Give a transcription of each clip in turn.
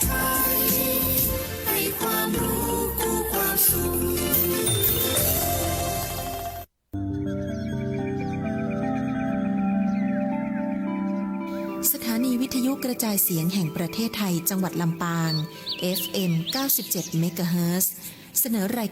ไทยให้ความรู้คู่ความสุขสถานีวิทยุกระจายเสียงแห่งประเทศไทยจังหวัดลำปาง FM 97 เมกะเฮิรตซ์เสนอราย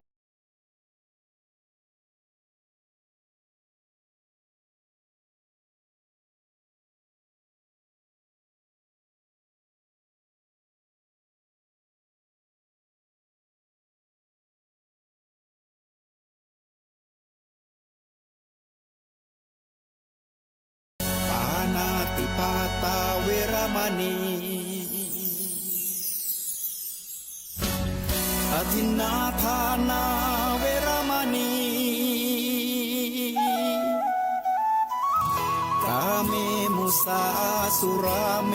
ปานาติปาตาเวรมณีอทินนาทานาเวรมณีกาเมมุสาสุราเม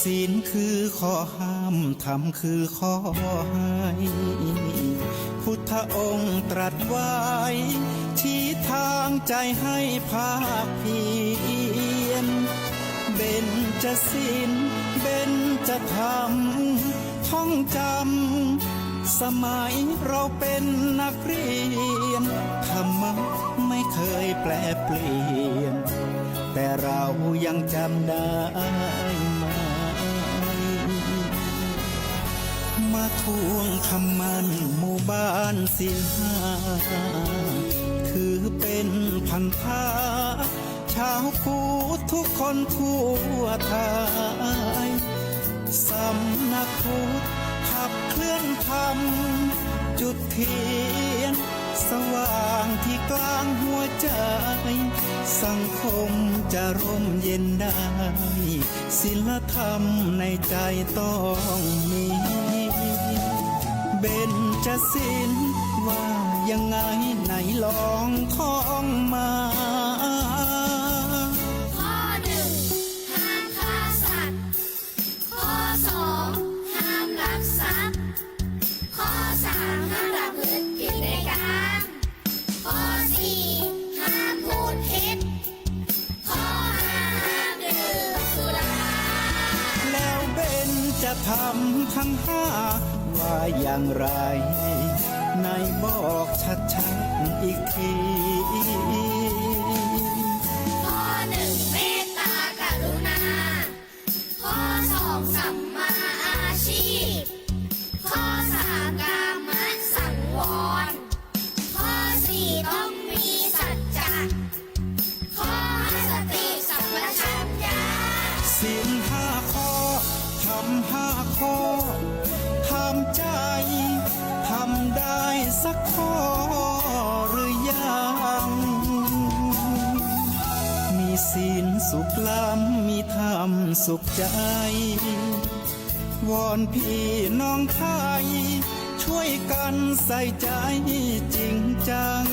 ศีลคือข้อห้ามธรรมคือข้อให้พุทธองค์ตรัสไว้ชี้ทางใจให้ภาคเพียรเบญจศีลเบญจธรรมท่องจำสมัยเราเป็นนักเรียนธรรมะไม่เคยแปรเปลี่ยนแต่เรายังจำได้มาทวงคำมันหมู่บ้านศีลห้าถือเป็นพันธะชาวพุทธทุกคนทั่วไทยสำนักพุทธขับเคลื่อนธรรมจุดเทียนสว่างที่กลางหัวใจสังคมจะร่มเย็นได้ศีลธรรมในใจต้องมีเบญจศีลว่ายังไงไหนลองท่องมาข้อหนึ่งห้ามฆ่าสัตว์ข้อสองห้ามลักทรัพย์ข้อสามห้ามประพฤติผิดในกามข้อสี่ห้ามพูดเท็จข้อห้าห้ามดื่มสุราแล้วเบญจะทำทั้งห้าว่าอย่างไรในบอกชัดๆอีกทีข้อหนึ่งเมตตากรุณาข้อสองสัมมาอาชีพข้อสามกามสังวรข้อสี่ต้องมีสัจจะข้อห้าสติสัมปชัญญะศีลห้าข้อทำห้าข้อทำใจทำได้สักข้อหรือยังมีศีลสุขล้ำมีธรรมสุขใจวอนพี่น้องไทยช่วยกันใส่ใจจริงจัง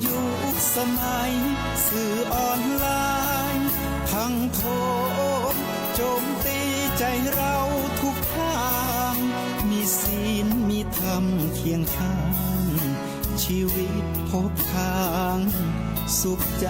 ยุคสมัยสื่อออนไลน์พังโถมโจมตีใจเราทุกทางมีศีลมีธรรมเคียงข้างชีวิตพบทางสุขใจ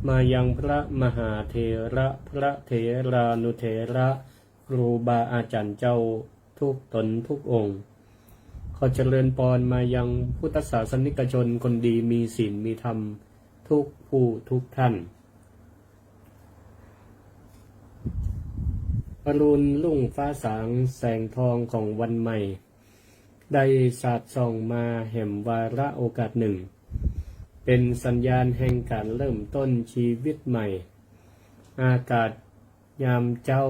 มายังพระมหาเถระพระเถรานุเถระครูบาอาจารย์เจ้าทุกตนทุกองค์ ขอเจริญพรมายังพุทธศาสนิกชนคนดีมีศีลมีธรรมทุกผู้ทุกท่านอรุณรุ่งฟ้าสางแสงทองของวันใหม่ ได้สาดส่องมาแห่งวาระโอกาสหนึ่งเป็นสัญญาณแห่งการเริ่มต้นชีวิตใหม่อากาศยามเจ้า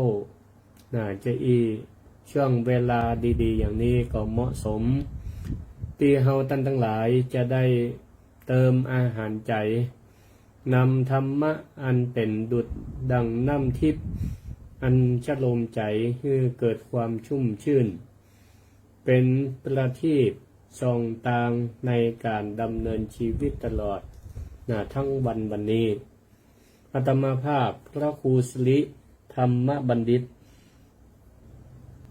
น่าจะช่วงเวลาดีๆอย่างนี้ก็เหมาะสมที่เฮาท่านทั้งหลายจะได้เติมอาหารใจนำธรรมะอันเป็นดุจดังน้ำทิพย์อันชโลมใจให้เกิดความชุ่มชื่นเป็นประทีปส่องตางในการดำเนินชีวิตตลอดทั้งวันนี้อาตมาภาพพระครูสิริธรรมบัณฑิต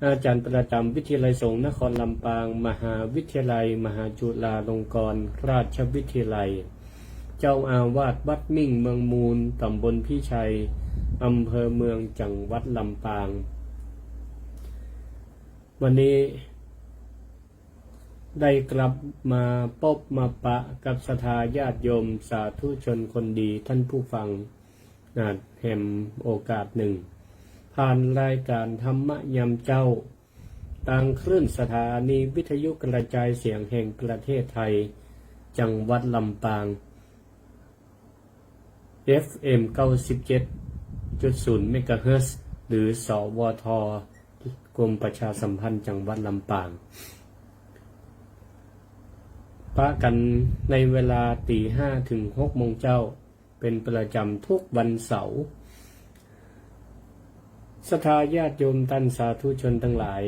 อาจารย์ประจำวิทยาลัยสงฆ์นครลำปางมหาวิทยาลัยมหาจุฬาลงกรณราชวิทยาลัยเจ้าอาวาสวัดมิ่งเมืองมูลตำบลพิชัยอำเภอเมืองจังหวัดลำปางวันนี้ได้กลับมาพบมาปะกับศรัทธาญาติโยมสาธุชนคนดีท่านผู้ฟังแห่งโอกาสหนึ่งผ่านรายการธรรมะยามเจ้าทางคลื่นสถานีวิทยุกระจายเสียงแห่งประเทศไทยจังหวัดลำปาง FM 97.0 เมกะเฮิรตซ์หรือสวทกรมประชาสัมพันธ์จังหวัดลำปางปะกันในเวลา 5:00 ถึง 6:00 น.เจ้าเป็นประจำทุกวันเสาร์ศรัทธาญาติโยมท่านสาธุชนทั้งหลาย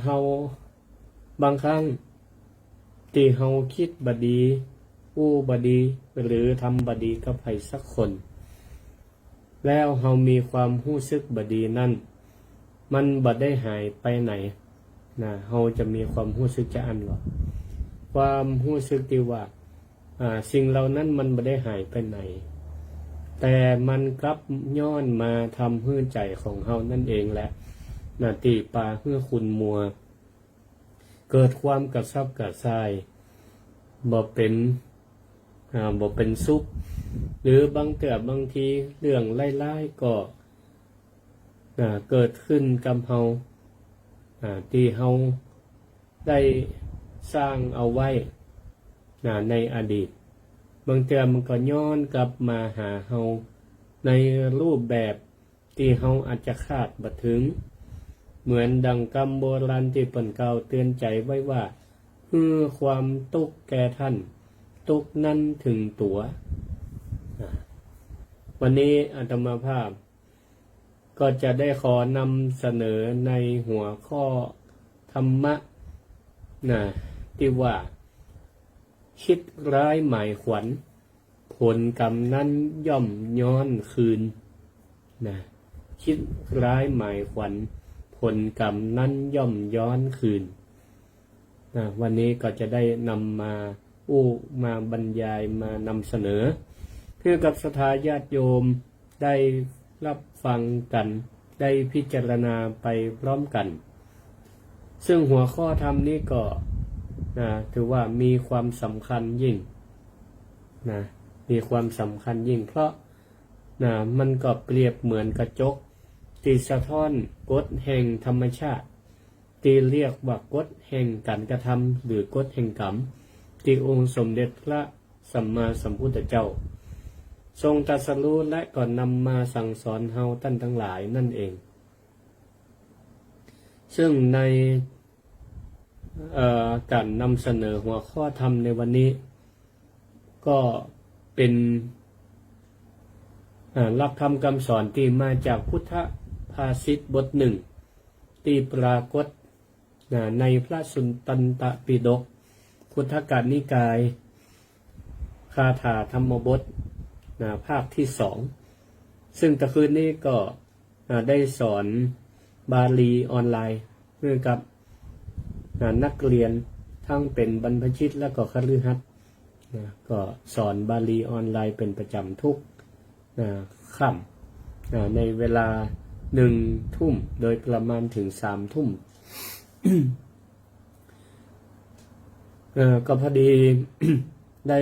เฮาบางครั้งที่เฮาคิดบดีอู้บดีหรือทำบดีกับใครสักคนแล้วเฮามีความรู้สึกบดีนั่นมันบ่ได้หายไปไหนเฮาจะมีความรู้สึกจะอันว่าความรู้สึกที่ว่าสิ่งเหล่านั้นมันบ่ได้หายไปไหนแต่มันกลับย้อนมาทำให้ใจของเฮานั่นเองแหละตีปาเพื่อคุณมัวเกิดความกระซับกระส่ายบ่เป็นสุขหรือบางทีเรื่องไล่ๆก็เกิดขึ้นกับเฮาที่เฮาได้สร้างเอาไว้ในอดีตบางเทื่อมันก็ย้อนกลับมาหาเฮาในรูปแบบที่เฮาอาจจะคาดบ่ถึงเหมือนดังคำโบราณที่เพิ่นกล่าวเตือนใจไว้ว่าความทุกข์แก่ท่านทุกข์นั้นถึงตัววันนี้อาตมาภาพก็จะได้ขอนำเสนอในหัวข้อธรรมะที่ว่าคิดร้ายหมายขวัญผลกรรมนั้นย่อมย้อนคืนคิดร้ายหมายขวัญผลกรรมนั้นย่อมย้อนคืนวันนี้ก็จะได้นำมาบรรยายมานำเสนอเพื่อกับศรัทธาญาติโยมได้รับฟังกันได้พิจารณาไปพร้อมกันซึ่งหัวข้อธรรมนี้ก็ถือว่ามีความสำคัญยิ่งมีความสำคัญยิ่งเพราะมันก็เปรียบเหมือนกระจกที่สะท้อนกฎแห่งธรรมชาติที่เรียกว่ากฎแห่งการกระทำหรือกฎแห่งกรรมที่องค์สมเด็จพระสัมมาสัมพุทธเจ้าทรงตรัสรู้และก็นำมาสั่งสอนเฮาท่านทั้งหลายนั่นเองซึ่งในการนำเสนอหัวข้อธรรมในวันนี้ก็เป็นหลักธรรมคำสอนที่มาจากพุทธภาษิตบทหนึ่งที่ปรากฏในพระสุนตันตปิฎกพุทธกนิกายคาถาธรรมบทภาคที่2ซึ่งตะคืนนี้ก็ได้สอนบาลีออนไลน์เพื่อกับนักเรียนทั้งเป็นบรรพชิตและก็คฤหัสถ์ก็สอนบาลีออนไลน์เป็นประจำทุกค่ำในเวลา1 ทุ่มโดยประมาณถึง3 ทุ่ม ก็พอดี ได้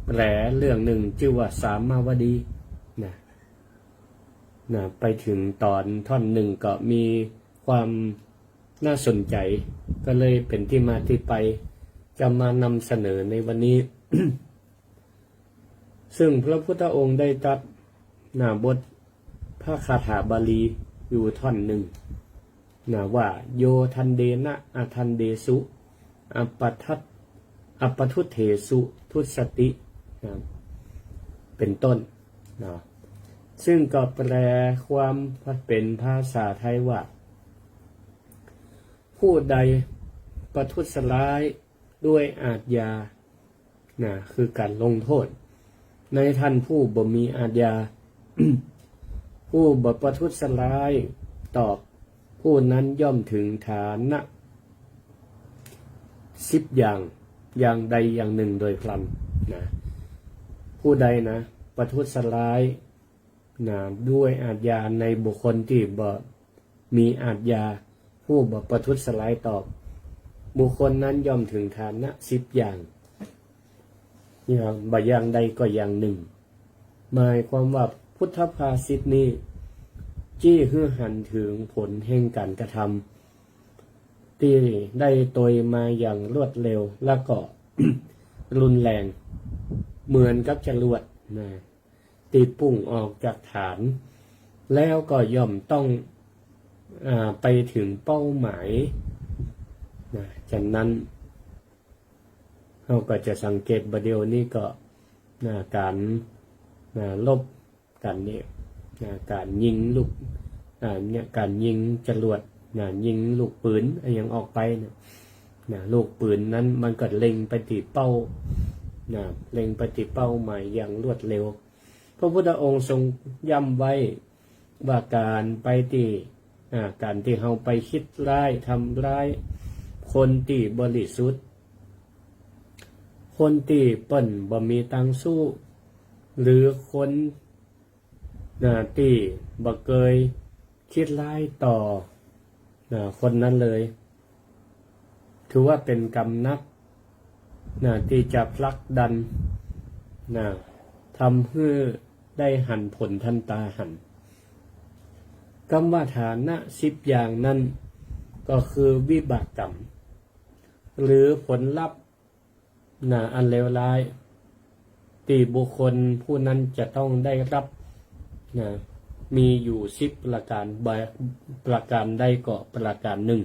แปลเรื่องหนึ่งชื่อว่าสามาวดีไปถึงตอนท่อนหนึ่งก็มีความ น่าสนใจก็เลยเป็นที่มาที่ไปจะมานำเสนอในวันนี้ ซึ่งพระพุทธองค์ได้ตรัสบทพระคาถาบาลีอยู่ท่อนหนึ่งว่าโยทันเดนะอาทันเดสุอัปปทุเถสุทุสติเป็นต้นซึ่งก็แปลความเป็นภาษาไทยว่าผู้ใดประทุษร้ายด้วยอาทยาคือการลงโทษในท่านผู้บ่มีอาทยา ผู้บ่ประทุษร้ายตอบผู้นั้นย่อมถึงฐานะ10อย่างใดอย่างหนึ่งโดยพลันผู้ใดประทุษร้ายด้วยอาทยาในบุคคลที่บ่มีอาทยาผู้บ่ประทุษร้ายตอบบุคคลนั้นย่อมถึงฐานะ10อย่างบ่อย่างใดก็อย่างหนึ่งหมายความว่าพุทธภาษิตนี้จี้ให้หันถึงผลแห่งการกระทำที่ได้โตยมาอย่างรวดเร็วแล้วก็ รุนแรงเหมือนกับจรวดตีปุ่งออกจากฐานแล้วก็ย่อมต้องไปถึงเป้าหมายจากนั้นเราก็จะสังเกตประเดี๋ยวนี้ก็การลบกันเนี่ยการยิงลูกการยิงจรวดยิงลูกปืนอย่างออกไปลูกปืนนั้นมันก็เล็งไปที่เป้าเล็งไปที่เป้าหมายอย่างรวดเร็วพระพุทธองค์ทรงย้ำไว้ว่าการไปที่การที่เราไปคิดร้ายทำร้ายคนที่บริสุทธิ์คนที่เปิ้นบ่มีตังสู้หรือคนที่บ่เคยคิดร้ายต่อคนนั้นเลยถือว่าเป็นกรรมนักที่จะผลักดันทำให้ได้หันผลทันตาหันคำว่าฐานะ10อย่างนั้นก็คือวิบากกรรมหรือผลลัพธ์อันเลวร้ายที่บุคคลผู้นั้นจะต้องได้รับมีอยู่10ประการใดก็ประการหนึ่ง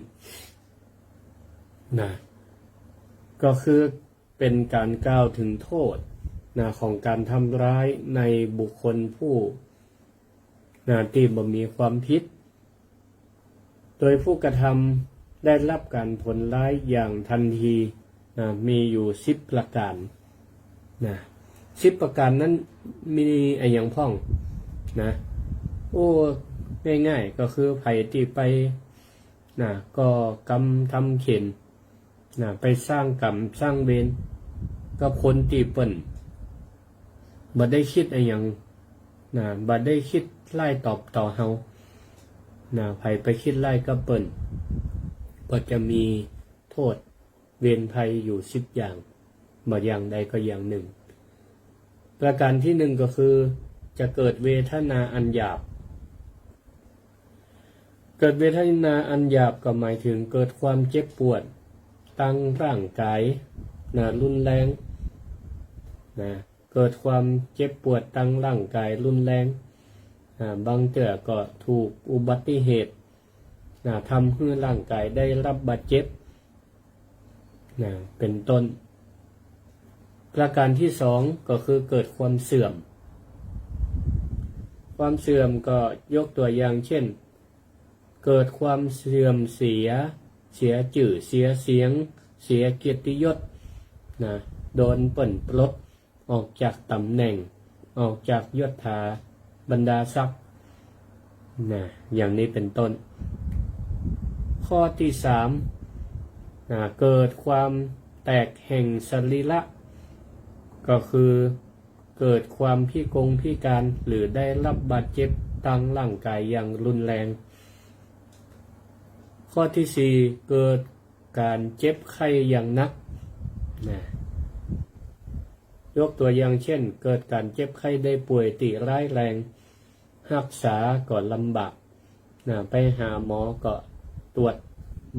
ก็คือเป็นการกล่าวถึงโทษของการทำร้ายในบุคคลผู้ที่บ่มีความผิดโดยผู้กระทำได้รับการผลร้ายอย่างทันทีมีอยู่10ประการ10ประการนั้นมีอย่างพ่องง่ายๆก็คือไผที่ไปก็กรรมทำเข็นไปสร้างกรรมสร้างเวรกับคนที่เปิ้นบ่ได้คิดอย่างบ่ได้คิดไล่ตอบต่อเฮาไผไปคิดไล่กับเปิ้นก็จะมีโทษเวรภัยอยู่10อย่างบ่อย่างใดก็อย่างหนึ่งประการที่1ก็คือจะเกิดเวทนาอันหยาบเกิดเวทนาอันหยาบก็หมายถึงเกิดความเจ็บปวดตั้งร่างกายรุนแรงเกิดความเจ็บปวดตั้งร่างกายรุนแรงบางเทื่อก็ถูกอุบัติเหตุทำให้ร่างกายได้รับบาดเจ็บเป็นต้นประการที่2ก็คือเกิดความเสื่อมความเสื่อมก็ยกตัวอย่างเช่นเกิดความเสื่อมเสียชื่อเสียเสียงเสียเกียรติยศโดนเปิ้นปลดออกจากตำแหน่งออกจากยศถาบรรดาศักดิ์อย่างนี้เป็นต้นข้อที่3เกิดความแตกแห่งสรีระก็คือเกิดความพิการหรือได้รับบาดเจ็บทางร่างกายอย่างรุนแรงข้อที่4เกิดการเจ็บไข้อย่างหนักยกตัวอย่างเช่นเกิดการเจ็บไข้ได้ป่วยติร้ายแรงรักษาก็ลำบากไปหาหมอก็ตรวจ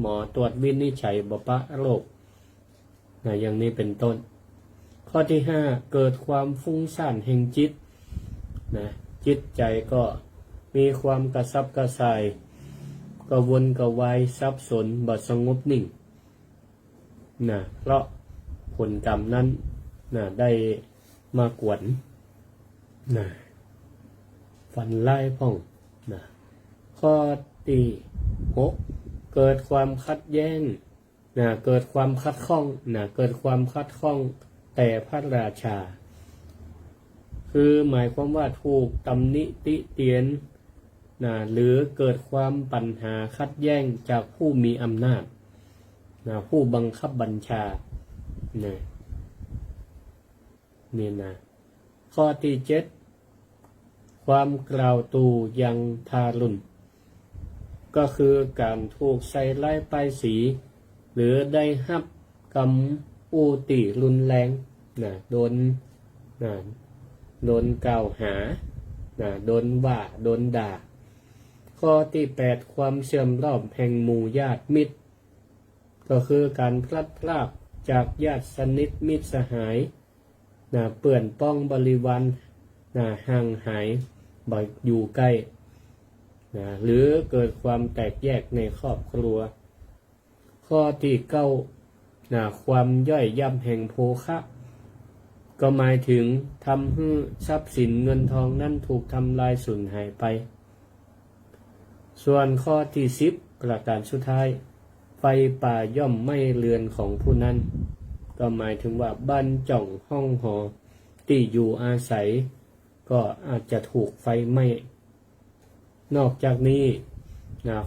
หมอตรวจวินิจฉัยบ่ปะโรคอย่างนี้เป็นต้น ข้อที่ 5 เกิดความฟุ้งซ่านแห่งจิตจิตใจก็มีความกระสับกระส่ายกระวนกระวายสับสนบ่สงบนิ่งเพราะผลกรรมนั้นได้มากวนฝันร้ายพ่องข้อที่ 6 เกิดความขัดแย้งเกิดความขัดข้องเกิดความขัดข้องแต่พระราชา คือหมายความว่าถูกตำหนิติเตียนหรือเกิดความปัญหาขัดแย้งจากผู้มีอำนาจผู้บังคับบัญชานี่ข้อที่ 7 ความกล่าวตูยังทารุณก็คือการถูกใส่ร้ายป้ายสีหรือได้รับกรรมอุติรุนแรงโดนกล่าวหาโดนว่าโดนด่าข้อที่ 8 ความเสื่อมรอบแห่งหมู่ญาติมิตรก็คือการพลัดพรากจากญาติสนิทมิตรสหายเปื่อนป้องบริวารห่างหายบ่อยู่ใกล้หรือเกิดความแตกแยกในครอบครัวข้อที่ 9ความย่อยยับแห่งโภคะก็หมายถึงทำให้ทรัพย์สินเงินทองนั้นถูกทำลายสูญหายไปส่วนข้อที่ 10 ประการสุดท้ายไฟป่าย่อมไหม้เรือนของผู้นั้นก็หมายถึงว่าบ้านจ่องห้องหอที่อยู่อาศัยก็อาจจะถูกไฟไหม้นอกจากนี้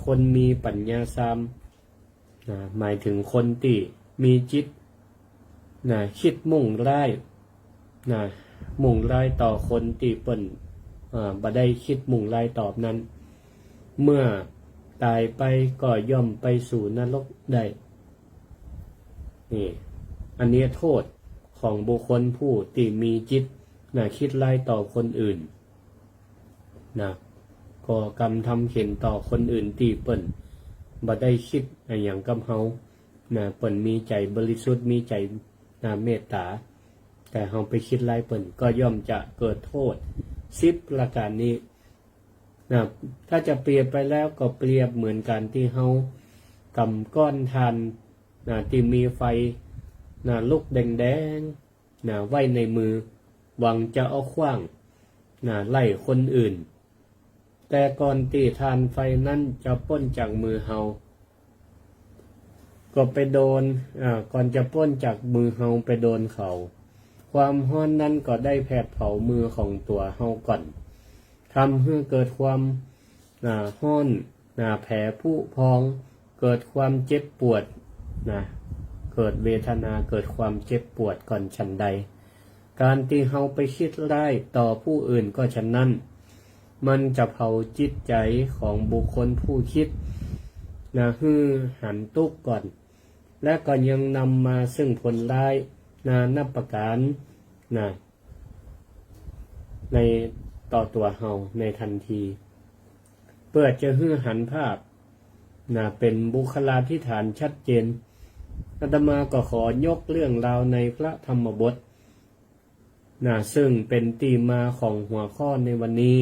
คนมีปัญญาสามหมายถึงคนที่มีจิตคิดมุ่งร้ายมุ่งร้ายต่อคนที่เปิ้นบ่ได้คิดมุ่งร้ายตอบนั้นเมื่อตายไปก็ย่อมไปสู่นรกได้นี่อันนี้โทษของบุคคลผู้ที่มีจิตคิดร้ายต่อคนอื่นก่อกรรมทำเข็นต่อคนอื่นที่เปิ้นบ่ได้คิดอย่างกับเฮาเปิ้นมีใจบริสุทธิ์มีใจเมตตาแต่เฮาไปคิดร้ายเปิ้นก็ย่อมจะเกิดโทษ10ประการนี้ถ้าจะเปรียบไปแล้วก็เปรียบเหมือนกันที่เฮากำก้อนทานที่มีไฟลุกแดงๆไว้ในมือหวังจะเอาขว้างไล่คนอื่นแต่ก่อนที่ทานไฟนั้นจะพ้นจากมือเฮาก็ไปโดนก่อนจะพ้นจากมือเฮาไปโดนเขาความร้อนนั้นก็ได้แผดเผามือของตัวเฮาก่อนทำให้เกิดความร้อนแผลผุพองเกิดความเจ็บปวดเกิดเวทนาเกิดความเจ็บปวดก่อนฉันใดการที่เฮาไปคิดร้ายต่อผู้อื่นก็ฉะนั้นมันจะเผาจิตใจของบุคคลผู้คิดฮือหันตุกก่อนและก็ยังนำมาซึ่งผลร้ายนับประการในต่อตัวเฮาในทันทีเพื่อจะฮือหันภาพเป็นบุคลาธิฐานชัดเจนอาตมาก็ขอยกเรื่องราวในพระธรรมบทซึ่งเป็นตีมาของหัวข้อในวันนี้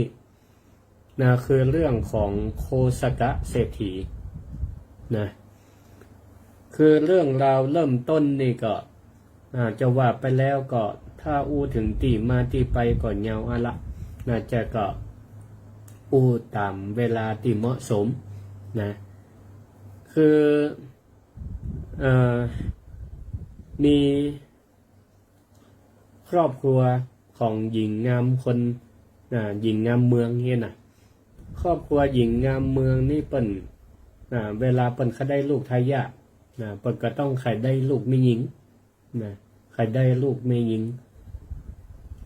คือเรื่องของโคสกะเศรษฐีคือเรื่องราวเริ่มต้นนี่ก็จะว่าไปแล้วก็ถ้าอู้ถึงตีมาที่ไปก่อนยาวอะละจะก็อู้ตามเวลาที่เหมาะสมคือมีครอบครัวของหญิงงามคนหญิงงามเมืองเนี่ยครอบครัวหญิงงามเมืองนี่เปิ้นเวลาเปิ้นเขาได้ลูกทายาทเปิ้นก็ต้องใครได้ลูกไม่หญิงใครได้ลูกไม่หญิง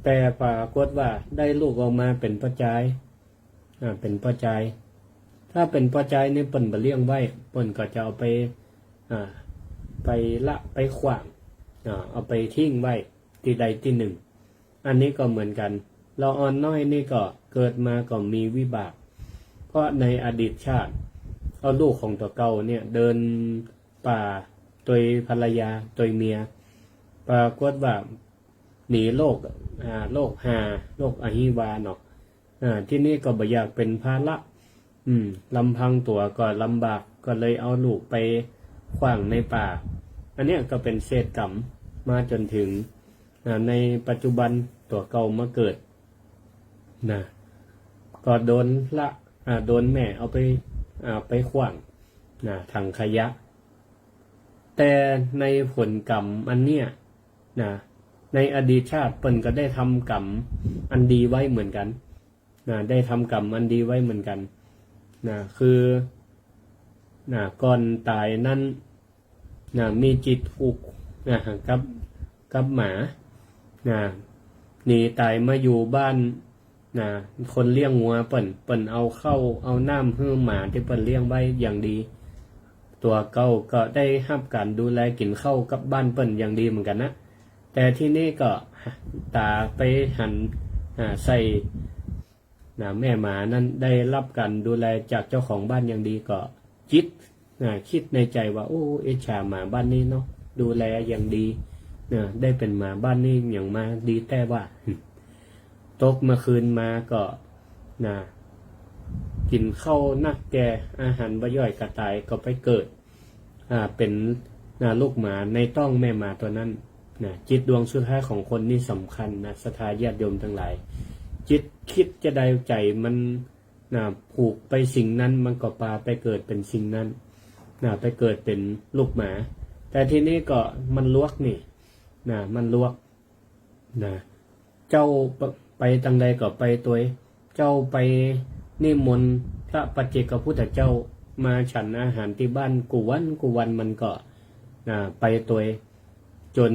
แต่ปรากฏว่าได้ลูกออกมาเป็นพ่อจายเป็นพ่อจายถ้าเป็นพ่อจายนี่เปิ้นบ่เลี้ยงไว้เปิ้นก็จะเอาไปละไปขว้างเอาไปทิ้งไว้ที่ใดที่หนึ่งอันนี้ก็เหมือนกันเราอ่อนน้อยนี่ก็เกิดมาก็มีวิบากเพราะในอดีตชาติ เอาลูกของตัวเก่าเนี่ยเดินป่าตัวภรรยาตัวเมียปรากฏว่าหนีโรคโรคโรคอหิวาเนาะที่นี่ก็บ่อยากเป็นภาระลำพังตัวก็ลำบากก็เลยเอาลูกไปขว้างในป่าอันเนี้ยก็เป็นเศษกรรมมาจนถึงในปัจจุบันตัวเก่ามาเกิดนะก็โดนโดนแม่เอาไปขว้างถังขยะแต่ในผลกรรมอันเนี้ยในอดีตชาติเปิ้นก็ได้ทำกรรมอันดีไว้เหมือนกันได้ทำกรรมอันดีไว้เหมือนกันคือก่อนตายนั้นมีจิตผูกกับหมาหนีตายมาอยู่บ้านคนเลี้ยงงัวเปิ้นเอาน้ำให้หมาที่เปิ้นเลี้ยงไว้อย่างดีตัวเก่าก็ได้รับการดูแลกินข้าวกับบ้านเปิ้นอย่างดีเหมือนกันนะแต่ที่นี่ก็ตาไปหันใส่แม่หมานั้นได้รับการดูแลจากเจ้าของบ้านอย่างดีก็คิดในใจว่าโอ้เอชาหมาบ้านนี้เนาะดูแลอย่างดีได้เป็นหมาบ้านนี้อย่างมาดีแต่ว่าตกมาคืนมาก็กินข้าวนักแกอาหารบ่ย่อยกระต่ายก็ไปเกิดเป็นลูกหมาในต้องแม่หมาตัวนั้นจิตดวงสุดท้ายของคนนี่สำคัญศรัทธาญาติโยมทั้งหลายจิตคิดจะได้ใจมันผูกไปสิ่งนั้นมันก็พาไปเกิดเป็นสิ่งนั้นไปเกิดเป็นลูกหมาแต่ทีนี้ก็มันลวกนี่มันลวกเจ้าไปตังใดก็ไปตัวเจ้าไปนิมนต์พระปัจเจกพุทธเจ้ามาฉันอาหารที่บ้านกูวันมันก็ไปตัวจน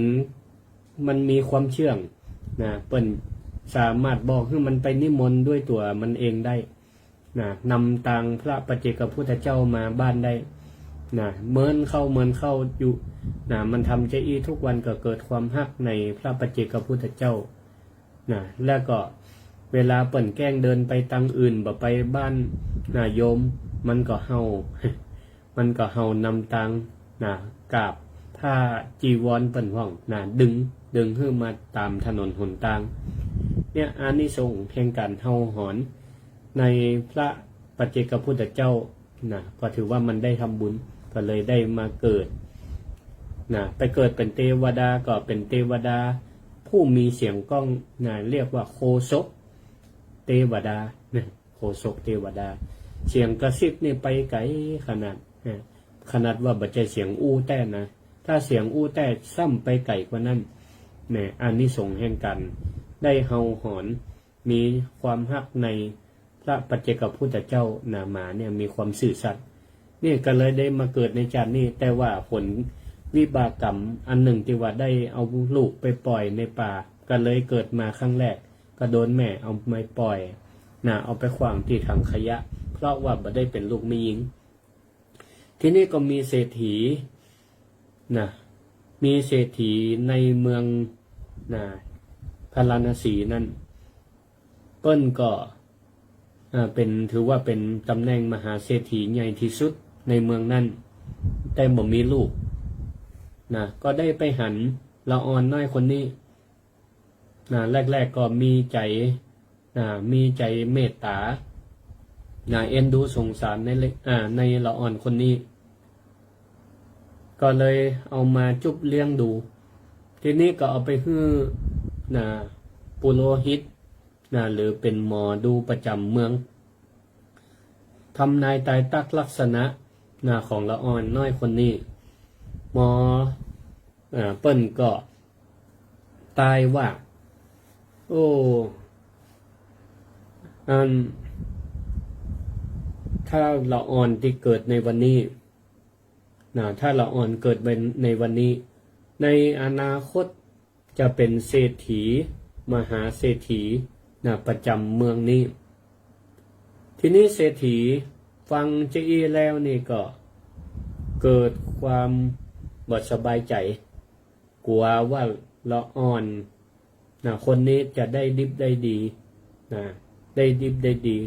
มันมีความเชื่องเปิ้นสามารถบอกให้มันไปนิมนต์ด้วยตัวมันเองได้นำทางพระปัจเจกพุทธเจ้ามาบ้านได้เมินเข้าอยู่มันทำเจอีทุกวันก็เกิดความฮักในพระปัจเจกพุทธเจ้าแล้วก็เวลาเปิ่นแกล้งเดินไปตังอื่นบ่ไปบ้านโยมมันก็เฮานำตังกราบผ้าจีวรเปิ่นห้องดึงขึ้นมาตามถนนหนทางเนี่ยอานิสงส์แห่งการเฮาหอนในพระปัจเจกพุทธเจ้าก็ถือว่ามันได้ทำบุญก็เลยได้มาเกิดไปเกิดเป็นเทวดาก็เป็นเทวดาผู้มีเสียงก้องเรียกว่าโคศกเทวดาโคศกเทวดาเสียงกระซิบนี่ไปไกลขนาดว่าบัจจัยเสียงอู้แต่นะถ้าเสียงอู้แต่ซ้ำไปไกลกว่านั้นอานิสงส์แห่งกันได้เฮาหอนมีความฮักในพระปัจเจกพุทธเจ้าหมาเนี่ยมีความซื่อสัตย์นี่ก็เลยได้มาเกิดในชาตินี้แต่ว่าผลวิบากกรรมอันหนึ่งที่ว่าได้เอาลูกไปปล่อยในป่าก็เลยเกิดมาครั้งแรกก็โดนแม่เอาไปปล่อยเอาไปขวางที่ถังขยะเพราะว่าบ่ได้เป็นลูกมีหญิงที่นี่ก็มีเศรษฐีมีเศรษฐีในเมืองพาราณสีนั่นเปิ้นก็ถือว่าเป็นตำแหน่งมหาเศรษฐีใหญ่ที่สุดในเมืองนั้นแต่บ่มีลูกก็ได้ไปหันละอ่อนน้อยคนนี้แรกๆก็มีใจเมตตาเอ็นดูสงสารในละอ่อนคนนี้ก็เลยเอามาจุบเลี้ยงดูทีนี้ก็เอาไปฮื้อปุโรหิตหรือเป็นหมอดูประจำเมืองทำนายตายตักลักษณะของละอ่อนน้อยคนนี้หมอเปิ้นก็ตายว่าถ้าละอ่อนที่เกิดในวันนี้ถ้าละอ่อนเกิดในวันนี้ในอนาคตจะเป็นเศรษฐีมหาเศรษฐีประจำเมืองนี้ทีนี้เศรษฐีฟังเจอีแล้วนี่ก็เกิดความบ่สบายใจกลัวว่าละอ่อนคนนี้จะได้ดิบได้ดีได้ดิบได้ดี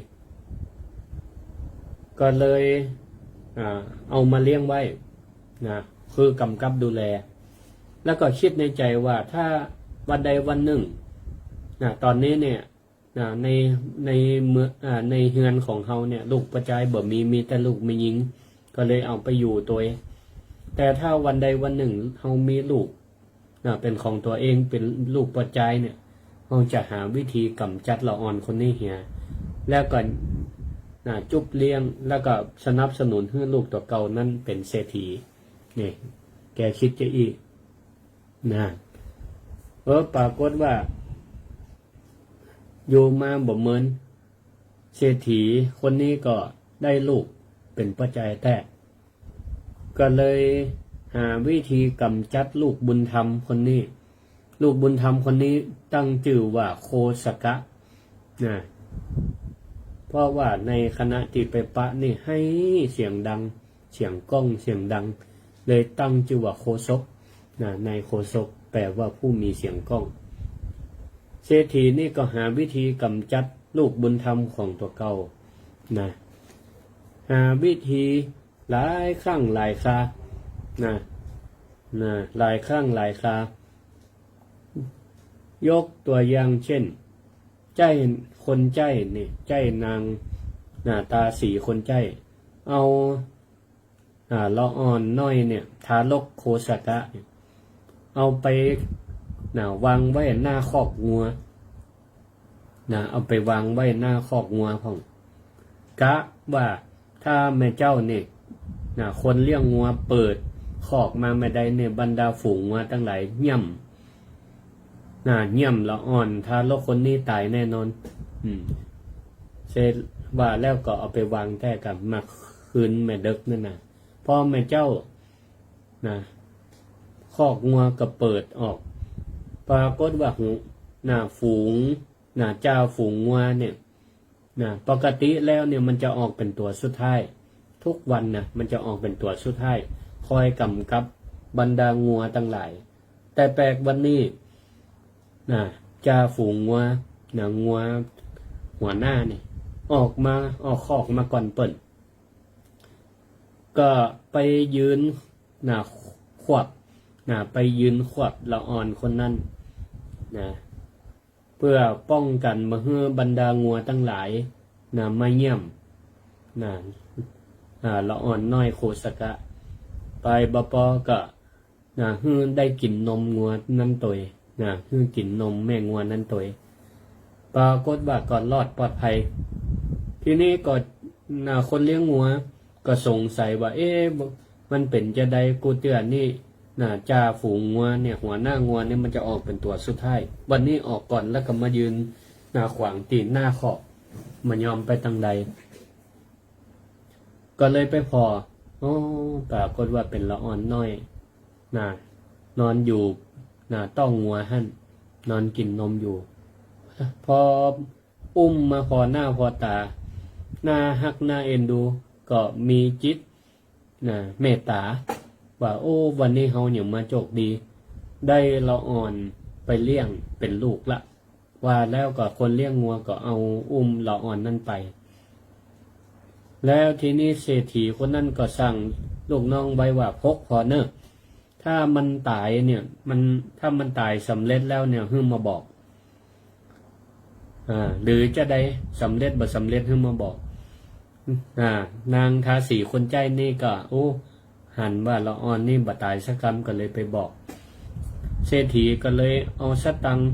ก็เลย เอามาเลี้ยงไว้นะคือกำกับดูแลแล้วก็คิดในใจว่าถ้าวันใดวันหนึ่งตอนนี้เนี่ยในเมืองในเฮือนของเขาเนี่ยลูกประจายบ่มีแต่ลูกไม่ยิงก็เลยเอาไปอยู่ตัวเองแต่ถ้าวันใดวันหนึ่งเขามีลูกเป็นของตัวเองเป็นลูกประจายเนี่ยเขาจะหาวิธีกำจัดละอ่อนคนนี้เหียแล้วก็จุบเลี้ยงแล้วก็สนับสนุนให้ลูกตัวเก่านั้นเป็นเศรษฐีนี่แกคิดจะอีกปรากฏว่าอยู่มาบ่เหมือนเศรษฐีคนนี้ก็ได้ลูกเป็นปัจจัยแต่ก็เลยหาวิธีกำจัดลูกบุญธรรมคนนี้ลูกบุญธรรมคนนี้ตั้งชื่อว่าโคสกะเพราะว่าในคณะที่ไปปะนี่ให้เสียงดังเสียงก้องเสียงดังเลยตั้งชื่อว่าโคศกในโคศกแปลว่าผู้มีเสียงก้องเศรษฐีนี่ก็หาวิธีกำจัดลูกบุญธรรมของตัวเก่าหาวิธีหลายครั้งหลายคราหลายครั้งหลายครายกตัวอย่างเช่นใจคนใจนี่ใจนางตาสีคนใจเอาละอ่อนน้อยเนี่ยทารกโคสกะเอาไปวางไว้หน้าคอกงัวเอาไปวางไว้หน้าคอกงัวของกะว่าถ้าแม่เจ้าเนี่ยคนเลี้ยงงัวเปิดคอกมาไม่ได้เนี่ยบรรดาฝูงงัวตั้งหลายเย่ำละอ่อนทารกคนนี้ตายแน่นอนเสร็จว่าแล้วก็เอาไปวางแท้กับมาคืนแม่เด็กนั่นพอแม่เจ้าคอกงัวก็เปิดออกปรากฏว่าฝูงเจ้าฝูงงัวเนี่ยปกติแล้วเนี่ยมันจะออกเป็นตัวสุดท้ายทุกวันมันจะออกเป็นตัวสุดท้ายคอยกำกับบรรดางัวทั้งหลายแต่แปลกวันนี้เจ้าฝูงงัวงัวหัวหน้าเนี่ยออกคอกมาก่อนเปิ่นก็ไปยืนขวบไปยืนขวบละอ่อนคนนั้นเพื่อป้องกันมาให้บรรดางัวทั้งหลายมาเยี่ยมละอ่อนน้อยโคสกะไปบปอก็ให้ได้กินนมงัวนั้นตัวให้กินนมแม่งัวนั้นตัวปรากฏว่าก่อนรอดปลอดภัยทีนี้ก็คนเลี้ยงงัวก็สงสัยว่ามันเป็นจะใดกูเตือนนี่จ่าฝูงงัวเนี่ยหัวหน้างัวเนี่ยมันจะออกเป็นตัวสุดท้ายวันนี้ออกก่อนแล้วก็มายืนขวางตีนหน้าขอบมันยอมไปทางใดก็เลยไปพอปรากฏว่าเป็นละอ่อนน้อยนอนอยู่ต้องงัวหั่นนอนกินนมอยู่พออุ้มมาพอหน้าพอตาหน้าฮักหน้าเอ็นดูก็มีจิตเมตตาว่าวันนี้เฮาอย่างมาโชคดีได้ละอ่อนไปเลี้ยงเป็นลูกละว่าแล้วก็คนเลี้ยงงัวก็เอาอุ้มละอ่อนนั่นไปแล้วทีนี้เศรษฐีคนนั้นก็สั่งลูกน้องไว้ว่าพกพอเนอะถ้ามันตายเนี่ยถ้ามันตายสำเร็จแล้วเนี่ยให้มาบอกหรือจะได้สำเร็จบ่สำเร็จให้มาบอกนางทาสีคนใจนี่ก็หันว่าละอ่อนนี่บ่ตายสักคำก็เลยไปบอกเศรษฐีก็เลยเอาสตังค์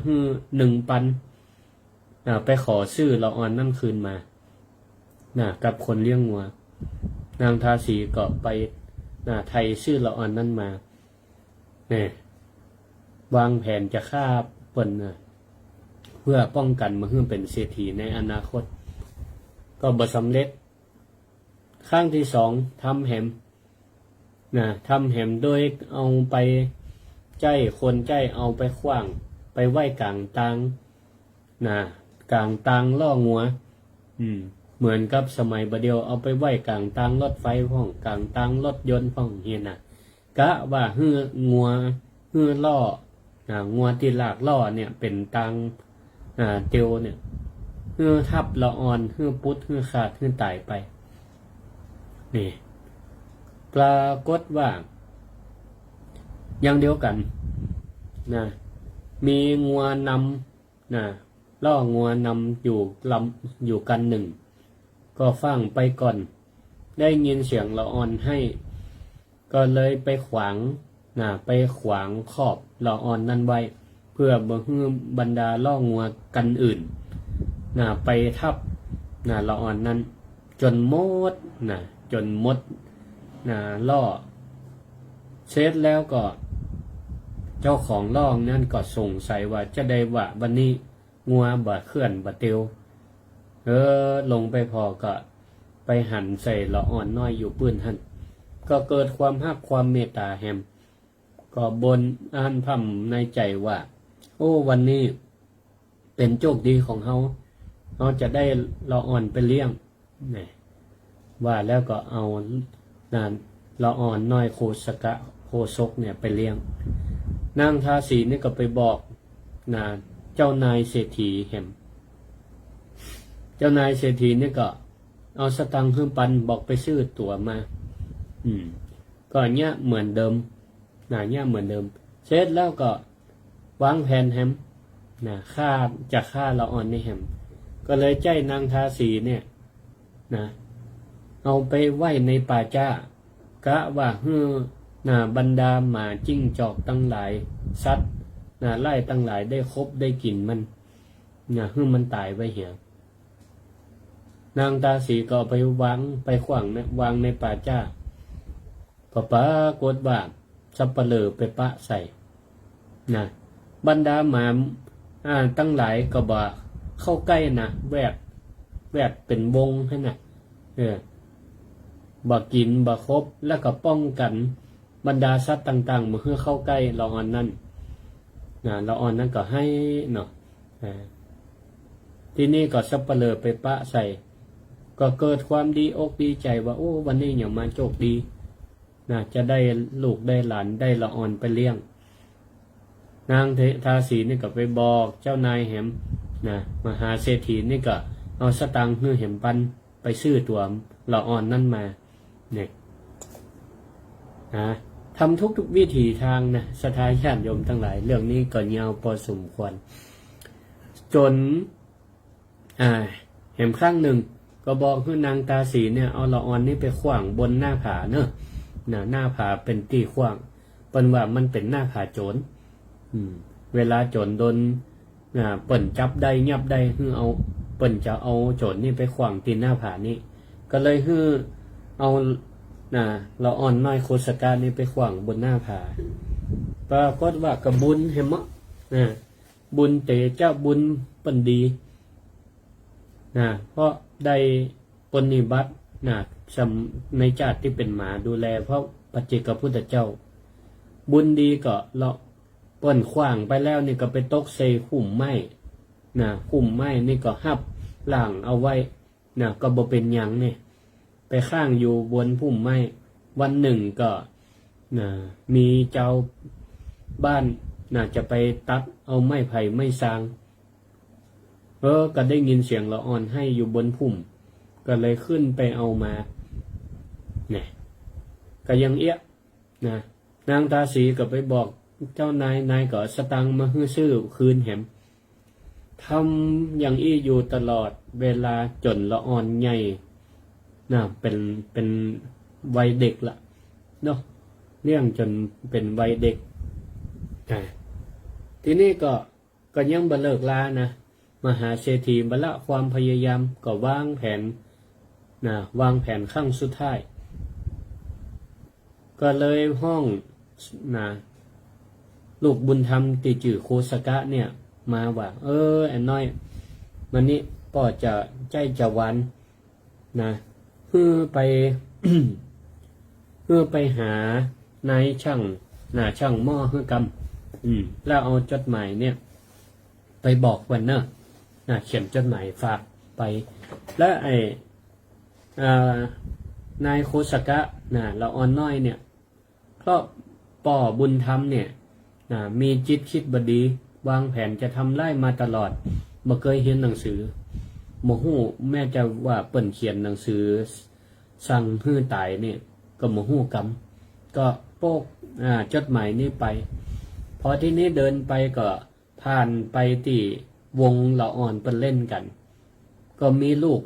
ให้1,000ไปขอซื้อละอ่อนนั่นคืนมากับคนเลี้ยงงัวนางทาสีก็ไปไทยซื้อละอ่อนนั่นมาวางแผนจะฆ่าเปิ้นเพื่อป้องกันมาให้เป็นเศรษฐีในอนาคตก็บ่สำเร็จครั้งที่2ทำแหมโดยเอาไปคนใจเอาไปขว้างไปไว้กลางตางกลางตางล่องัวเหมือนกับสมัยบะเดียวเอาไปไว้กลางตางรถไฟพ่องกลางตางรถยนต์พ่องเฮียกะว่าฮื้องัวฮื้อล่องัวที่ลากล่อเนี่ยเป็นตางเตียวเนี่ยฮื้อทับละอ่อนฮื้อปุ๊ดฮื้อขาดฮื้อตายไป นี่ปรากฏว่าอย่างเดียวกันนะมีงัวนำนะล่องัวนำอยู่กันหนึ่งก็ฟังไปก่อนได้ยินเสียงละอ่อนให้ก็เลยไปขวางขอบละอ่อนนั่นไว้เพื่อบ่ให้บรรดาล่องัวกันอื่นไปทับละอ่อนนั้นจนหมดล่อเสร็จแล้วก็เจ้าของล่องนั่นก็สงสัยว่าจะได้ว่าวันนี้งัวบ่เคลื่อนบ่เตียวลงไปพอก็ไปหั่นใส่ละอ่อนน้อยอยู่ปื้นหั่นก็เกิดความฮักความเมตตาแฮมก็บนอ่านพร่ำในใจว่าโอ้วันนี้เป็นโชคดีของเขาจะได้ละอ่อนไปเลี้ยงนี่ว่าแล้วก็เอาละอ่อนน้อยโคศกเนี่ยไปเลี้ยงนางทาสีนี่ก็ไปบอกเจ้านายเศรษฐีแฮมเจ้านายเศรษฐีนี่ก็เอาสตังค์ขึ้นปันบอกไปซื้อตั๋วมาก็เนี่ยเหมือนเดิมเนี่ยเหมือนเดิมเสร็จแล้วก็วางแผนแฮมฆ่าละอ่อนในแฮมก็เลยใจนางทาสีเนี่ยเอาไปไว้ในป่าจ้ากะว่าบรรดาหมาจิ้งจอกตั้งหลายสัตว์ไล่ตั้งหลายได้ครบได้กินมันมันตายไว้เหี่ยนางตาสีก็ไปวางในป่าจ้าก็ปรากฏว่าสัปเหร่อไปปะใส่บรรดาหมาตั้งหลายก็บ่เข้าใกล้แวดเป็นวงให้บ่กินบ่ครบแล้วก็ป้องกันบรรดาสัตว์ต่างๆเมื่อเข้าใกล้ละอ่อนนั้นละอ่อนนั้นก็ให้ที่นี่ก็สัปเหร่อไปปะใส่ก็เกิดความดีอกดีใจว่าโอ้วันนี้อย่างมาโชคดีจะได้ลูกได้หลานได้ละอ่อนไปเลี้ยงนางทาสีนี่ก็ไปบอกเจ้านายแหมมหาเศรษฐีนี่ก็เอาสตังค์แหมปันไปซื้อตัวละอ่อนนั่นมาเนี่ยทำทุกวิถีทางสถานญาติโยมทั้งหลายเรื่องนี้ก็ยาวพอสมควรจนแหมครั้งหนึ่งก็บอกให้นางตาสีเนี่ยเอาละอ่อนนี่ไปขว้างบนหน้าผาหน้าผาเป็นตีขว้างเปิ้นว่ามันเป็นหน้าผาโจรเวลาโจรโดนเปิ้นจับได้ยับได้เอาเปิ้นจะเอาโจรนี่ไปขว้างตีหน้าผานี่ก็เลยเอาละอ่อนน้อยโคสกานี่ไปขว้างบนหน้าผาปรากฏว่ากระบุญเห็นมั้ยบุญเตเจ้าบุญเปิ้นดีเพราะได้ปฏิบัติในชาติที่เป็นหมาดูแลเพราะปัจเจกพุทธเจ้าบุญดีก็เลาะเปิ้นขว้างไปแล้วนี่ก็ไปตกใส่หุ่มไม้หุ่มไม้นี่ก็หับล่างเอาไว้ก็บ่เป็นหยังนี่ไปข้างอยู่บนพุ่มไม้วันหนึ่งก็มีเจ้าบ้านจะไปตัดเอาไม้ไผ่ไม้ซางก็ได้ยินเสียงละอ่อนให้อยู่บนพุ่มก็เลยขึ้นไปเอามาเนี่ยก็ยังเอี้ยนางตาสีก็ไปบอกเจ้านายก็สตังมาซื้อคืนแหมทำอย่างอี้อยู่ตลอดเวลาจนละอ่อนใหญ่เป็นวัยเด็กละเนาะเลี้ยงจนเป็นวัยเด็กทีนี้ก็ยังบ่เลิกลามหาเศรษฐีบละความพยายามก็วางแผนขั้งสุดท้ายก็เลยห้องลูกบุญธรรมติจื่อโคสกะเนี่ยมาว่าไอ้น้อยมันนี้ป่อจะใจจะวันไป ไปหานายช่างหม้อกำแล้วเอาจดหมายเนี่ยไปบอกวันเขียนจดหมายฝากไปและนายโคสกะละอ่อนน้อยเนี่ยเพราะป่อบุญธรรมเนี่ยมีจิตคิดบดีวางแผนจะทำไล่มาตลอดบ่เคยเห็นหนังสือโมโหแม่จะว่าเปิ่นเขียนหนังสือ สั่งฮื้อตายนี่ก็บ่ฮู้กรรมก็โป๊กจดหมายนี้ไปพอที่นี้เดินไปก็ผ่านไปที่วงละอ่อนเปิ้นเล่นกันก็มีลูก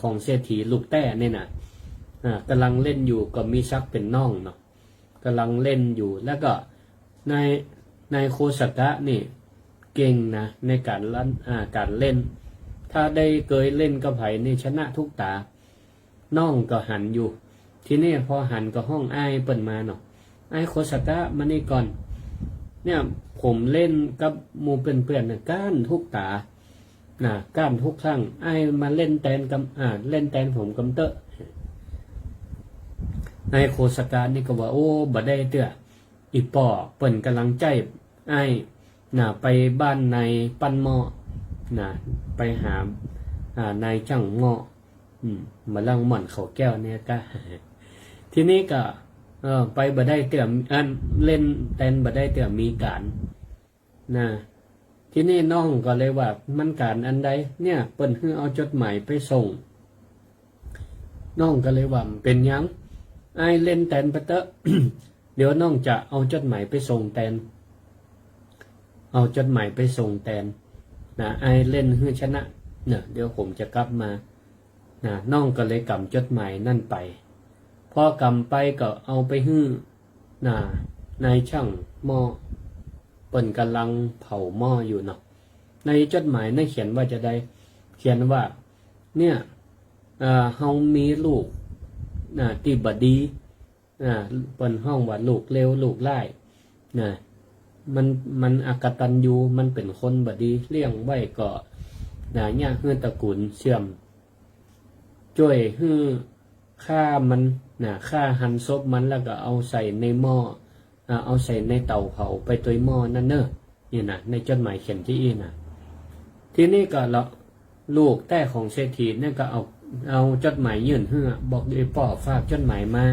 ของเศรษฐีลูกแต้นี่น่ะกำลังเล่นอยู่ก็มีซักเป็นน้องเนาะกำลังเล่นอยู่แล้วก็ในโคสกะนี่เก่งนะในการเล่นถ้าได้เคยเล่นกับไผนี่ชนะทุกตาน้องก็หันอยู่ทีนี้พอหันก็ห้องอ้ายเปิ้นมาเนาะอ้ายโคสกะมานี่ก่อนเนี่ยผมเล่นกับหมู่เพื่อนๆน่ะก้านทุกตาก้านทุกครั้งอ้ายมาเล่นแตนกับเล่นแตนผมกำเตอะนายโคสกะนี่ก็ว่าโอ้บ่ได้เตื้ออีป่อเปิ้นกำลังใจอ้ายไปบ้านนายปั้นหม้อไปหานายจังหม้อมาลังหม่อนเขาแก้วเนี่ยก็ ทีนี้ก็ไปบ่ได้เตื้อเล่นแตนบ่ได้เตื้อมีการทีนี้น้องก็เลยว่ามันการอันใดเนี่ยเปิ้นคือเอาจดหมายไปส่งน้องก็เลยว่าเป็นหยังอ้ายเล่นแตนไปเตอะ เดี๋ยวน้องจะเอาจดหมายไปส่งแตนเอาจดหมายไปส่งแตนอ้ายเล่นฮื้อชนะเดี๋ยวผมจะกลับมาน้องก็เลยกำจดหมายนั่นไปพอกำไปก็เอาไปฮื้อนายช่างหม้อเปิ้นกำลังเผาหม้ออยู่เนาะในจดหมายนั่นเขียนว่าจะได้เขียนว่าเนี่ยเฮามีลูกที่บดีเปิ้นห้องว่าลูกเลวลูกไล่มันอกตัญญูมันเป็นคนบดีเลี้ยงไว้ก็เนี่ยฮื้อตระกูลเสื่อมช่วยฮื้อฆ่ามันฆ่าหันศพมันแล้วก็เอาใส่ในหม้อเอาใส่ในเตาเผาไปตัวหม้อนั่นเนอะนี่ในจดหมายเขียนที่อีทีนี้ก็ลูกแต่ของเศรษฐีเนี่ยก็เอาจดหมายยื่นเฮือบอกด้วยป่อฝากจดหมายมา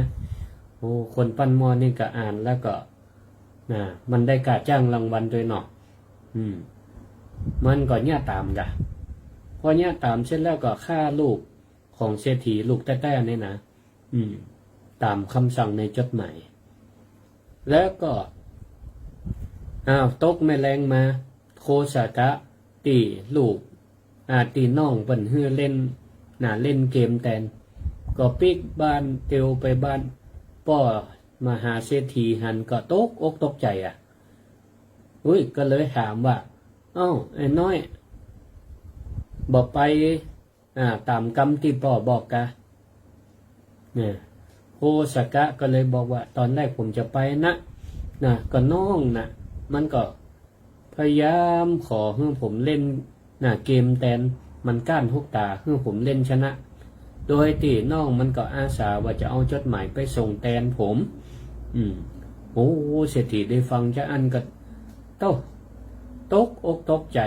โอ้คนปั้นหม้อนี่ก็อ่านแล้วก็มันได้การจ้างรางวัลด้วยเนาะมันก็เนี่ยตามกะพอเนี่ยตามเสร็จแล้วก็ฆ่าลูกของเศรษฐีลูกแต้ๆนี่นะตามคำสั่งในจดหมายแล้วก็ตกแมลงมาโคสากะตีลูกตีน้องเปิ้นฮื้อเล่นเล่นเกมแตนก็ปิกบ้านเตียวไปบ้านป้อมหาเศรษฐีหันก็ตกอกตกใจก็เลยถามว่าไอ้น้อยบอกไปตามกรรมที่ป้อบอกกะเนี่ยโคสกะก็เลยบอกว่าตอนแรกผมจะไปก็น้องมันก็พยายามขอให้ผมเล่นเกมแตนมันก้านทุกตาให้ผมเล่นชนะโดยที่น้องมันก็อาสาว่าจะเอาจดหมายไปส่งแตนผมโอ้เศรษฐีได้ฟังจะอันก็ตกอกตกใจ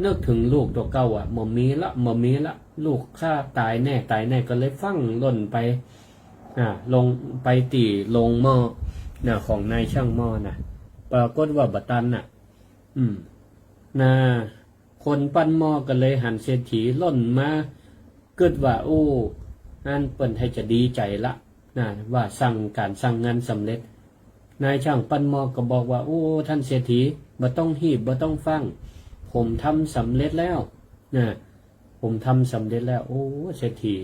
นึกถึงลูกตัวเก่าบ่มีละลูกข้าตายแน่ก็เลยฟังล่นไปลงไปตีลงหม้อของนายช่างหม้อปรากฏว่าบัตันคนปั้นหม้อก็เลยหันเศรษฐีล่นมาเกิดว่าโอ้อันเปิ้นให้จะดีใจละว่าสั่งงานสำเร็จนายช่างปั้นหม้อก็บอกว่าโอ้ท่านเศรษฐีบ่ต้องหีบบ่ต้องฟังผมทำสำเร็จแล้วผมทำสำเร็จแล้วโอ้เศรษฐี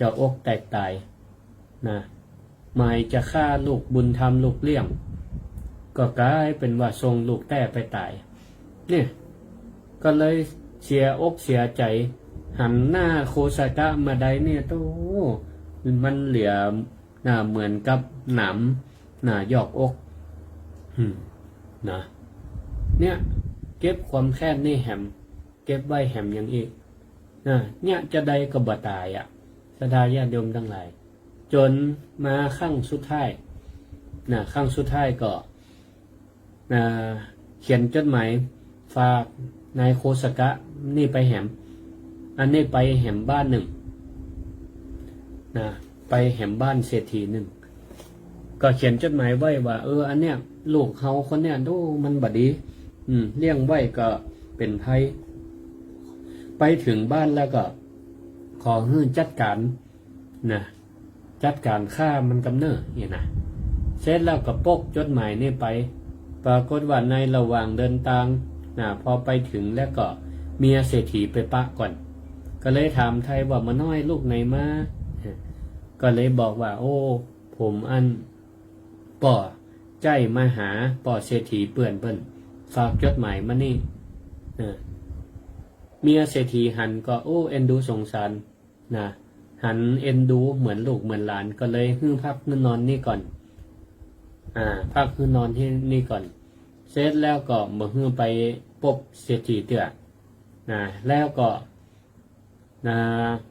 จะอกแตกตายหมายจะฆ่าลูกบุญธรรมลูกเลี้ยงก็กลายเป็นว่าส่งลูกแต่ไปตายเนี่ยก็เลยเสียอกเสียใจหันหน้าโคสากะมาได้เนี่ยโตมันเหลือเหมือนกับหนามหยอกอกเนี่ยเก็บความแค้นนี่แหมเก็บไว้แหมอย่างอีกเนี่ยจะได้ก็บ่ตายสดาญาติโยมทั้งหลายจนมาครั้งสุดท้ายครั้งสุดท้ายก็เขียนจดหมายฝากนายโคสกะนี่ไปแหมอันนี้ไปแหมบ้านหนึ่งไปแหมบ้านเศรษฐีหนึ่งก็เขียนจดหมายไว้ว่าอันเนี้ยลูกเขาคนเนี้ยดูมันบดีเลี้ยงไว้ก็เป็นภัยไปถึงบ้านแล้วก็ ขอให้จัดการนะจัดการฆ่ามันกำเนิดนี่นะเสร็จแล้วก็ปกจดหมายนี่ไปปรากฏว่าในระหว่างเดินทางนะพอไปถึงแล้วก็เมียเศรษฐีไปปะก่อน ก็เลยถามไทยว่ามาน้อยลูกไหนมาก็เลยบอกว่าโอ้ผมอันป่อใจมาหาป่อเศรษฐีเปื่อนเปิ้นฝากจดหมายมานี่เมียเศรษฐีหันก็โอ้เอ็นดูสงสารนะหันเอ็นดูเหมือนลูกเหมือนหลานก็เลยฮื้อพักนอนนี่ก่อนพักฮื้อนอนที่นี่ก่อนเสร็จแล้วก็มาฮื้อไปพบเศรษฐีเตื้อแล้วก็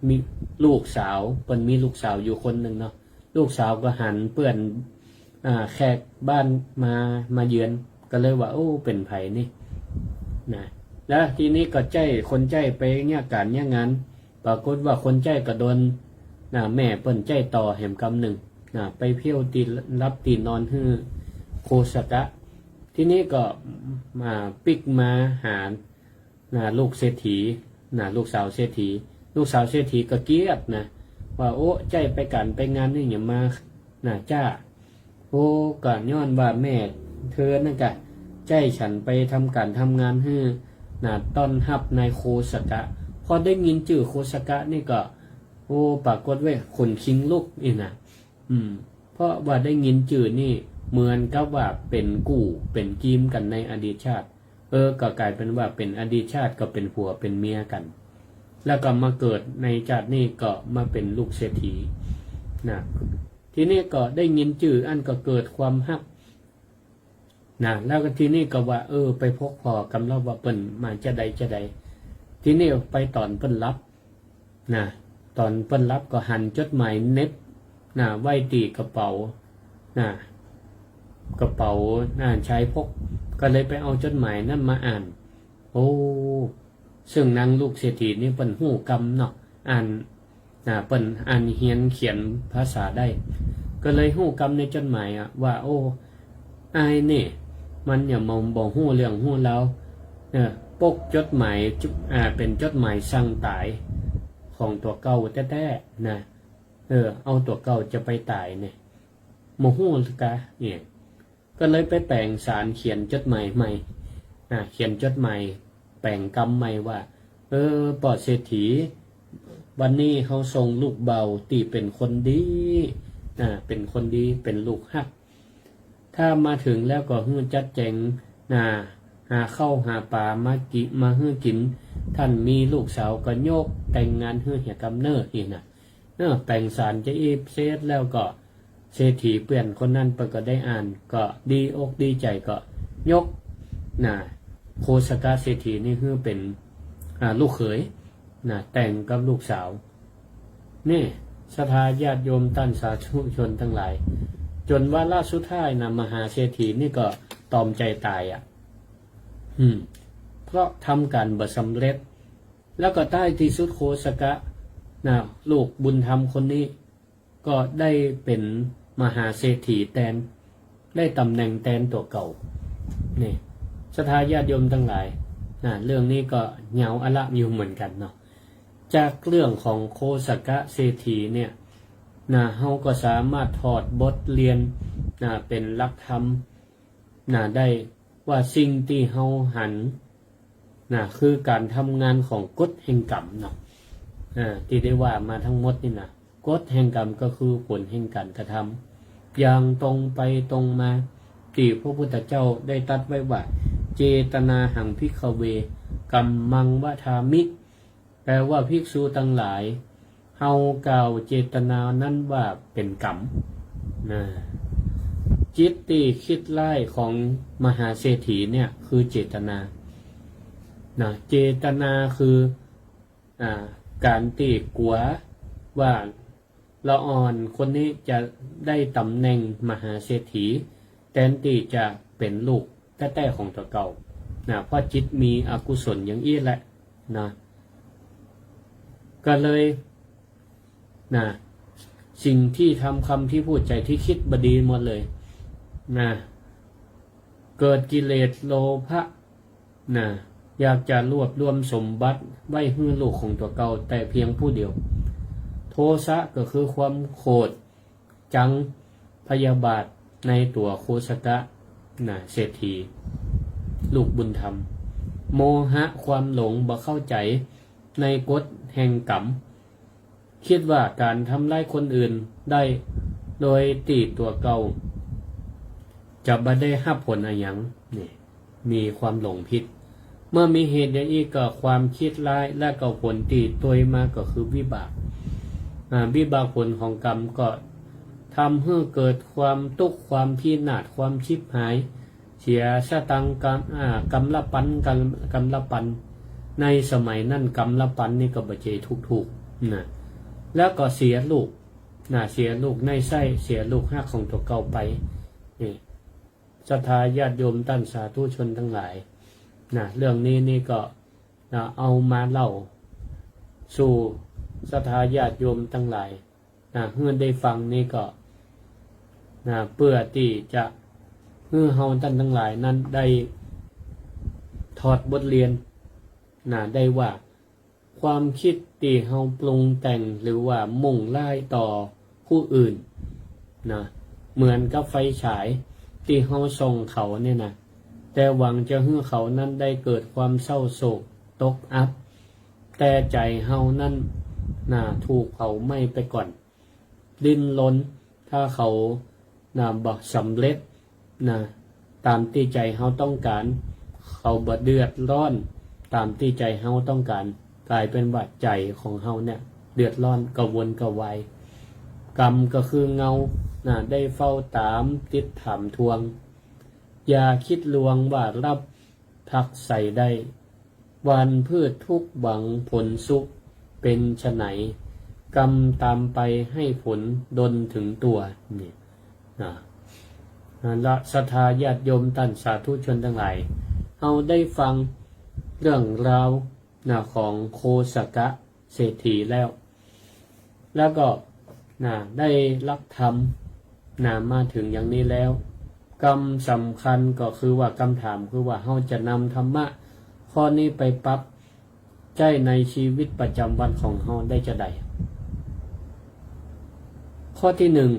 มีลูกสาวเปิ้นมีลูกสาวอยู่คนหนึ่งเนาะลูกสาวก็หันเปื่อนแขกบ้านมาเยือนก็เลยว่าโอ้เป็นไผนี่นะแล้วทีนี้ก็ใจคนใจไปเนี่ยการเนี่ยงานปรากฏว่าคนใจก็โดนแม่เปิ้นใจต่อแหมกำหนึ่งไปเพี้ยวตีรับตีนอนฮื้อโคสกะทีนี้ก็มาปิกมาหาลูกเศรษฐีลูกสาวเศรษฐีลูกสาวเศรษฐีก็เกลียดนะว่าโอ้ใจไปกันไปงานนี่อย่ามาจ้าโอ้ก่อนย้อนว่าแม่เธอนั่นกะใจฉันไปทำการทำงานให้ต้อนรับนายโคสกะพอได้ยินชื่อโคสกะนี่ก็โอ้ปรากฏว่าขนคิงลุกอีนะเพราะว่าได้ยินชื่อนี่เหมือนกับว่าเป็นกู่เป็นกีมกันในอดีตชาติก็กลายเป็นว่าเป็นอดีตชาติก็เป็นผัวเป็นเมียกันแล้วก็มาเกิดในชาตินี้ก็มาเป็นลูกเศรษฐีทีนี้ก็ได้ยินชื่ออันก็เกิดความฮักแล้วก็ทีนี้ก็ว่าไปพกพอกำลังว่าเปิ้นมาจะใดทีนี้ไปตอนเปิ้นรับตอนเปิ้นรับก็หันจดหมายเน็บไว้ตีกระเป๋ากระเป๋าใช้พกก็เลยไปเอาจดหมายนั้นมาอ่านโอ้ซึ่งนางลูกเศรษฐีนี่เปิ้นหู้กำเนาะอ่านเปิ้นอ่านเขียนภาษาได้ก็เลยหู้กำในจดหมายว่าโอ้อายนี่มันอย่ามองบ่หู้เรื่องหู้แล้วปกจดหมายเป็นจดหมายสั่งตายของตัวเก่าแท้ๆนะเอาตัวเก่าจะไปตายเนี่ยโมหู้กะเนี่ยก็เลยไปแปลงสารเขียนจดหมายใหม่เขียนจดหมายแปลงกรรมใหม่ว่าปอดเศรษฐีวันนี้เขาส่งลูกเบาตีเป็นคนดีเป็นคนดีเป็นลูกฮักถ้ามาถึงแล้วก็ฮื้อจัดแจงหาเข้าหาปลามาฮื้อกินท่านมีลูกสาวก็โยกแต่งงานฮื้อเหี่ยกำเนิดอีกแต่งสารจะอีเซตแล้วก็เศรษฐีเปลี่ยนคนนั้นไปก็ได้อ่านก็ดีอกดีใจก็ยกโคสกะเศรษฐีนี่คือเป็นลูกเขยแต่งกับลูกสาวนี่ศรัทธาญาติโยมท่านสาธุชนทั้งหลายจนว่าล่าสุดท้ายมหาเศรษฐีนี่ก็ตอมใจตายเพราะทำการบ่สำเร็จแล้วก็ใต้ที่สุดโคสกะลูกบุญธรรมคนนี้ก็ได้เป็นมหาเศรษฐีแทนได้ตำแหน่งแทนตัวเก่านี่ศรัทธาญาติโยมทั้งหลายเรื่องนี้ก็เหงาอละอยู่เหมือนกันเนาะจากเรื่องของโคสกะเศรษฐีเนี่ยเฮาก็สามารถถอดบทเรียนเป็นหลักธรรมได้ว่าสิ่งที่เฮาหันคือการทำงานของกฎแห่งกรรมเนาะที่ได้ว่ามาทั้งหมดนี่กฎแห่งกรรมก็คือผลแห่งการกระทำอย่างตรงไปตรงมาที่พระพุทธเจ้าได้ตรัสไว้ว่าเจตนาหังภิกขเวกัมมังวะทามิแปลว่าภิกษุทั้งหลายเฮากล่าวเจตนานั้นว่าเป็นกรรมจิตที่คิดไล่ของมหาเศรษฐีเนี่ยคือเจตนาเจตนาคือการตีกลัวว่าละอ่อนคนนี้จะได้ตำแหน่งมหาเศรษฐีแทนที่จะเป็นลูกแท้ๆของตัวเก่าเพราะจิตมีอกุศลอย่างอี้แหละก็เลยสิ่งที่ทำคำที่พูดใจที่คิดบดีหมดเลยเกิดกิเลสโลภะ อยากจะรวบรวมสมบัติไว้ให้ลูกของตัวเก่าแต่เพียงผู้เดียว โทสะก็คือความโกรธจังพยาบาทในตัวโคสกะเศรษฐีลูกบุญธรรม โมหะความหลงบ่เข้าใจในกฎแห่งกรรมคิดว่าการทำร้ายคนอื่นได้โดยตีตัวเก่าจะบ่ได้รับผลอะไรหยังนี่มีความหลงผิดเมื่อมีเหตุอย่างนี้ก็ความคิดร้ายและก็ผลตีตัวมาก็คือวิบากวิบากผลของกรรมก็ทำให้เกิดความทุกข์ความพินาศความชิบหายเสียสตังกรรมละปันกรรมละปันในสมัยนั้นกรรมละปันนี่ก็บ่เจทุกนะแล้วก็เสียลูกเสียลูกในไส้เสียลูกหักของตัวเก่าไปนี่ศรัทธาญาติโยมท่านสาธุชนทั้งหลายเรื่องนี้นี่ก็เอามาเล่าสู่ศรัทธาญาติโยมทั้งหลายเพื่อได้ฟังนี่ก็เพื่อที่จะเพื่อเฮาท่านทั้งหลายนั้นได้ถอดบทเรียนได้ว่าความคิดที่เฮาปรุงแต่งหรือว่ามุ่งร้ายต่อผู้อื่นเหมือนกับไฟฉายที่เฮาส่องเขาเนี่ยแต่หวังจะให้เขานั้นได้เกิดความเศร้าโศกตกอับแต่ใจเฮานั้นถูกเผาไหม้ไปก่อนดิ้นรนถ้าเขาบ่สำเร็จตามที่ใจเฮาต้องการเขาบ่เดือดร้อนตามที่ใจเฮาต้องการกลายเป็นว่าใจของเฮาเนี่ยเดือดร้อนกระวนกระวายกรรมก็คือเงาได้เฝ้าตามติดถามทวงอย่าคิดลวงว่ารับพักใส่ได้วันพืชทุกหวังผลสุขเป็นไฉนกรรมตามไปให้ผลดลถึงตัวนี่และศรัทธาญาติโยมท่านสาธุชนทั้งหลายเอาได้ฟังเรื่องราวของโคสกะเศรษฐีแล้วก็ได้รับธรรมมาถึงอย่างนี้แล้วกรรมสำคัญก็คือว่ากรรมถามคือว่าเราจะนำธรรมะข้อนี้ไปปรับใช้ในชีวิตประจำวันของเราได้จะใดข้อที่หนึ่ง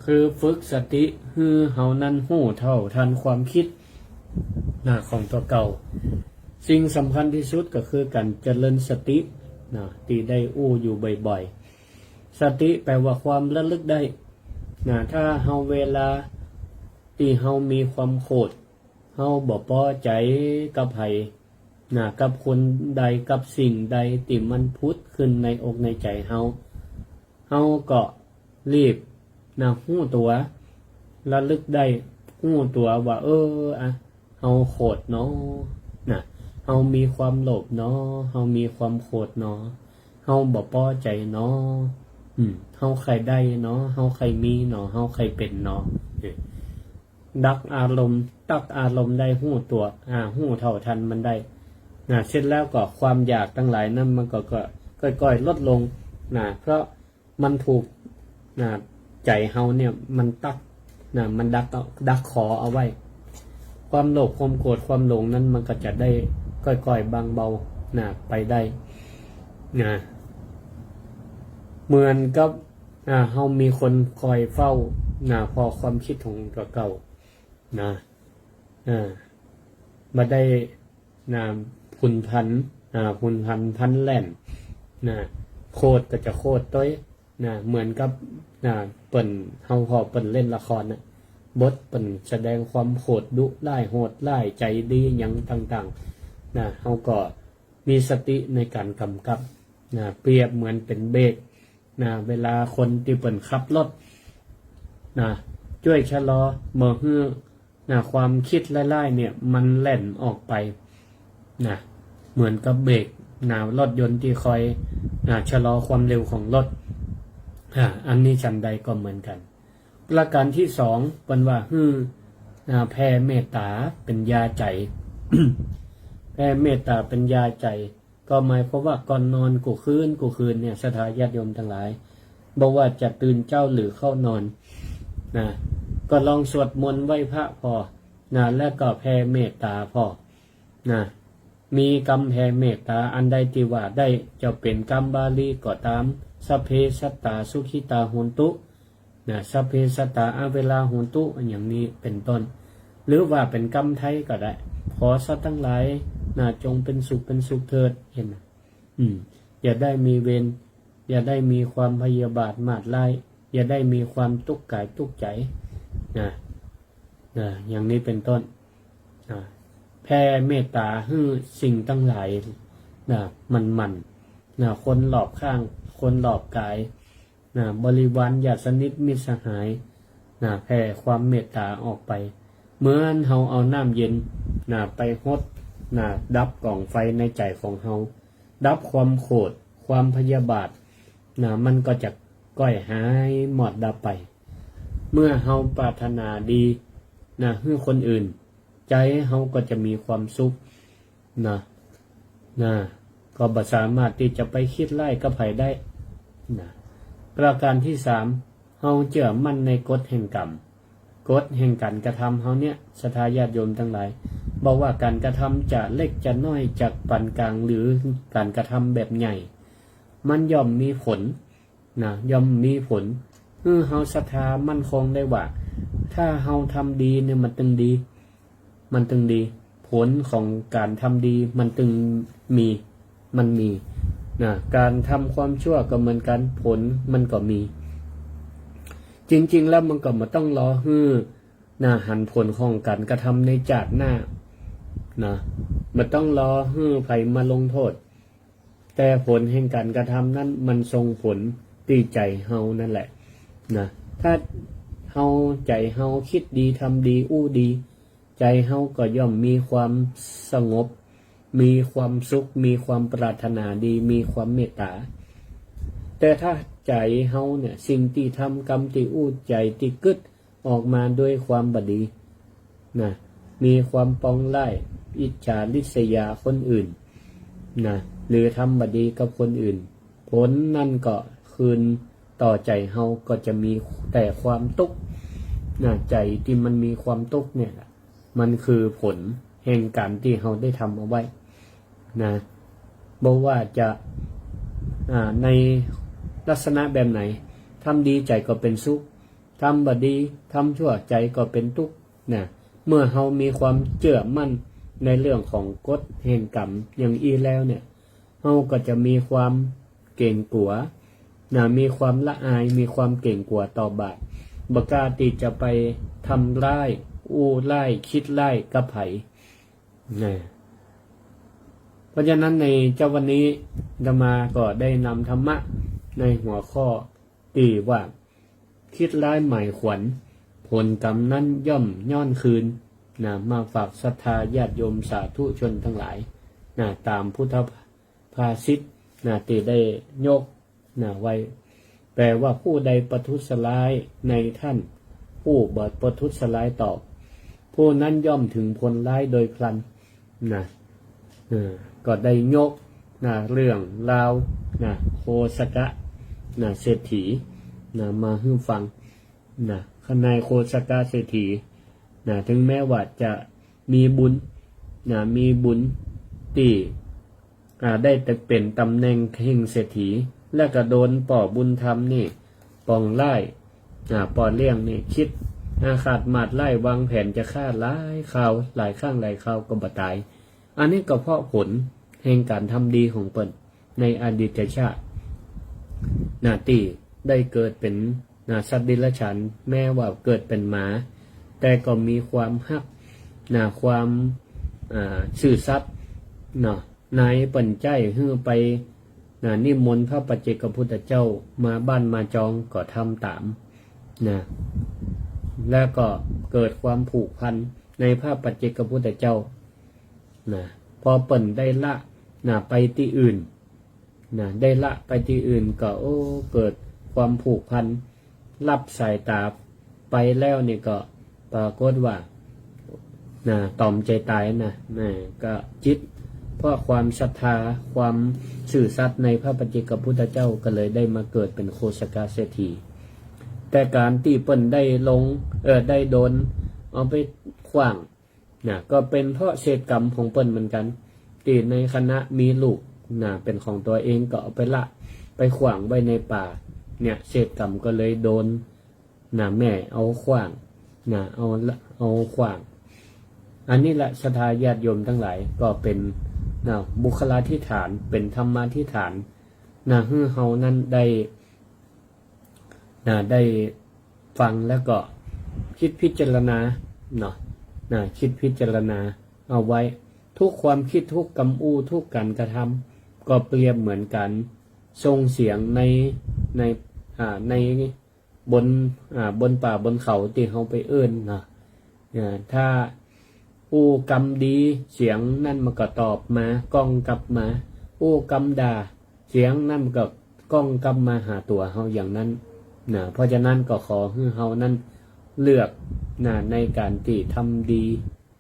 คือฝึกสติให้เฮานั้นหู้เท่าทันความคิดของตัวเก่าสิ่งสำคัญที่สุดก็คือการเจริญสติที่ได้อู้อยู่บ่อยๆสติแปลว่าความระลึกได้ถ้าเฮาเวลาที่เฮามีความโกรธเฮาบ่พอใจกับไผกับคนใดกับสิ่งใดที่มันพุทธขึ้นในอกในใจเฮาก็รีบหู้ตัวระลึกได้หู้ตัวว่าเฮาโกรธเนาะเฮามีความโลภเนาะเฮามีความโกรธเนาะเฮาบ่พอใจเนาะเฮาใครได้เนาะเฮาใครมีเนาะเฮาใครเป็นเนาะดักอารมณ์ตักอารมณ์ได้หู้ตัวหู้เท่าทันมันได้เสร็จแล้วก็ความอยากทั้งหลายนั้นมันก็ค่อยๆลดลงเพราะมันถูกใจเฮาเนี่ยมันตักมันดักขอเอาไว้ความโลภความโกรธความหลงนั้นมันก็จะได้ค่อยๆบางเบาไปได้เหมือนกับเฮามีคนคอยเฝ้าพอความคิดของตัวเก่ามาได้พุนพันพันแล่นโคตรก็จะโคตรต้อยเหมือนกับเปิ่นเฮาพอเปิ่นเล่นละครบทเปิ่นแสดงความโหดดุร้ายโหดร้ายใจดีอย่างต่างๆเฮาก็มีสติในการกำกับเปรียบเหมือนเป็นเบรกเวลาคนที่เปิ่นขับรถช่วยชะลอเมื่อฮื้อความคิดไล่ๆเนี่ยมันแล่นออกไปเหมือนกับเบรกรถยนต์ที่คอยชะลอความเร็วของรถอันนี้ฉันใดก็เหมือนกันประการที่สองเป็นว่าแผ่เมตตาเป็นยาใจ แผ่เมตตาเป็นยาใจก็หมายความว่าก่อนนอนกูคืนเนี่ยศรัทธาญาติโยมทั้งหลายบอกว่าจะตื่นเจ้าหรือเข้านอนก็ลองสวดมนต์ไหว้พระพอแล้วก็แผ่เมตตาพอ มีกรรมแผ่เมตตาอันใดที่ว่าได้จะเป็นกรรมบาลีก็ตามสัพเพสัตตาสุขิตาโหนตุนะสัพเพสัตตาอาเวลาโหนตุอย่างนี้เป็นต้นหรือว่าเป็นกรรมไทยก็ได้ขอสัตว์ทั้งหลายนะจงเป็นสุขเถิดเห็นไหมอย่าได้มีเวรอย่าได้มีความพยาบาทมาดไล่อย่าได้มีความทุกข์กายทุกข์ใจนะอย่างนี้เป็นต้นแผ่เมตตาให้สิ่งทั้งหลายมันคนหลอบข้างคนหลอบกายบริวารญาติสนิทมิตรสหายแผ่ความเมตตาออกไปเหมือนเฮาเอาน้ำเย็นไปฮดดับกล่องไฟในใจของเฮาดับความโกรธความพยาบาทมันก็จะก้อยหายหมดดับไปเมื่อเฮาปรารถนาดีให้คนอื่นใจเฮาก็จะมีความสุขก็บ่สามารถที่จะไปคิดไล่กับไผได้ประการที่3เฮาเชื่อมั่นในกฎแห่งกรรมกฎแห่งการกระทำเฮาเนี่ยศรัทธาญาติโยมทั้งหลายบอกว่าการกระทำจะเล็กจะน้อยจากปานกลางหรือการกระทำแบบใหญ่มันย่อมมีผลย่อมมีผลเฮาศรัทธามั่นคงได้ว่าถ้าเฮาทำดีเนี่ยมันตึงดีผลของการทำดีมันตึงมีการทำความชั่วก็เหมือนกันผลมันก็มีจริงๆแล้วมันก็ไม่ต้องรอหันผลของการกระทำในจาดหน้าไม่ต้องรอไผมาลงโทษแต่ผลแห่งการกระทำนั้นมันส่งผลตีใจเฮานั่นแหละถ้าเฮาใจเฮาคิดดีทำดีอู้ดีใจเฮาก็ย่อมมีความสงบมีความสุขมีความปรารถนาดีมีความเมตตาแต่ถ้าใจเฮาเนี่ยสิ่งที่ทำกรรมที่อู้ใจที่กึดออกมาด้วยความบดีมีความปองไล่อิจฉาริษยาคนอื่นหรือทำบดีกับคนอื่นผลนั่นก็คืนต่อใจเฮาก็จะมีแต่ความทุกข์ใจที่มันมีความทุกข์เนี่ยมันคือผลแห่งการที่เฮาได้ทำเอาไว้บอกว่าจะในลักษณะแบบไหนทำดีใจก็เป็นสุขทำบดีทำชั่วใจก็เป็นทุกข์เมื่อเฮามีความเชื่อมั่นในเรื่องของกฎแห่งกรรมอย่างอีแล้วเนี่ยเฮาก็จะมีความเก่งกลัวมีความละอายมีความเก่งกลัวต่อบาปบ่กล้าที่จะไปทำร้ายอู้ไล่คิดไล่กับไผเพราะฉะนั้นในเจ้าวันนี้อาตมาก็ได้นำธรรมะในหัวข้อที่ว่าคิดร้ายหมายขวัญผลกรรมนั้นย่อมย้อนคืนมาฝากศรัทธาญาติโยมสาธุชนทั้งหลายตามพุทธภาษิตที่ได้ยกไว้แปลว่าผู้ใดประทุษร้ายในท่านผู้บ่ประทุษร้ายตอบผู้นั้นย่อมถึงผลร้ายโดยพลันก็ได้ยกเรื่องราวโคสกะเศรษฐีมาให้ฟังขณะโคสกะเศรษฐีถึงแม้ว่าจะมีบุญมีบุญที่ได้แต่เป็นตำแหน่งแห่งเศรษฐีและก็โดนป่อบุญธรรมนี่ปองไล่ป่อเลี้ยงนี่คิดขาดมาดไล่วางแผนจะฆ่าหลายคราวหลายข้างหลายคราวก็บ่ตายอันนี้ก็เพราะผลแห่งการทำดีของเปิ้นในอดีตชาติที่ได้เกิดเป็นสัตว์ดิลฉานแม้ว่าเกิดเป็นหมาแต่ก็มีความฮักความซื่อสัตย์นายเปิ้นใจฮื้อไปนิมนต์พระปัจเจกพุทธเจ้ามาบ้านมาจองก็ทำตามแล้วก็เกิดความผูกพันในพระปัจเจกพุทธเจ้าพอเปิ้นได้ละไปที่อื่นได้ละไปที่อื่นก็เกิดความผูกพันรับสายตาไปแล้วนี่ก็ปรากฏว่าตอมใจตายก็จิตเพราะความศรัทธาความซื่อสัตย์ในพระปัจเจกพุทธเจ้าก็เลยได้มาเกิดเป็นโคสกะเศรษฐีแต่การที่เปิ้นได้ได้โดนเอาไปขว้างก็เป็นเพราะเศษกรรมของเปิ้นเหมือนกัน ตีในคณะมีลูกเป็นของตัวเองก็เอาไปละไปขวางไว้ในป่าเนี่ยเศษกรรมก็เลยโดนแม่เอาขวางเอาขวางอันนี้แหละศรัทธาญาติโยมทั้งหลายก็เป็นบุคลาธิฐานเป็นธรรมาธิฐานให้เฮานั้นได้ฟังแล้วก็คิดพิจารณาคิดพิจารณาเอาไว้ทุกความคิดทุกกำอู้ทุกการกระทำก็เปรียบเหมือนกันทรงเสียงในบนป่าบนเขาที่เขาไปเอื้นถ้าอู้กำดีเสียงนั่นมันก็ตอบมาก้องกลับมาอู้กำด่าเสียงนั่นมันก็ก้องกลับมาหาตัวเฮาอย่างนั้นเพราะฉะนั้นก็ขอให้เฮานั้นเลือกในการที่ทำดี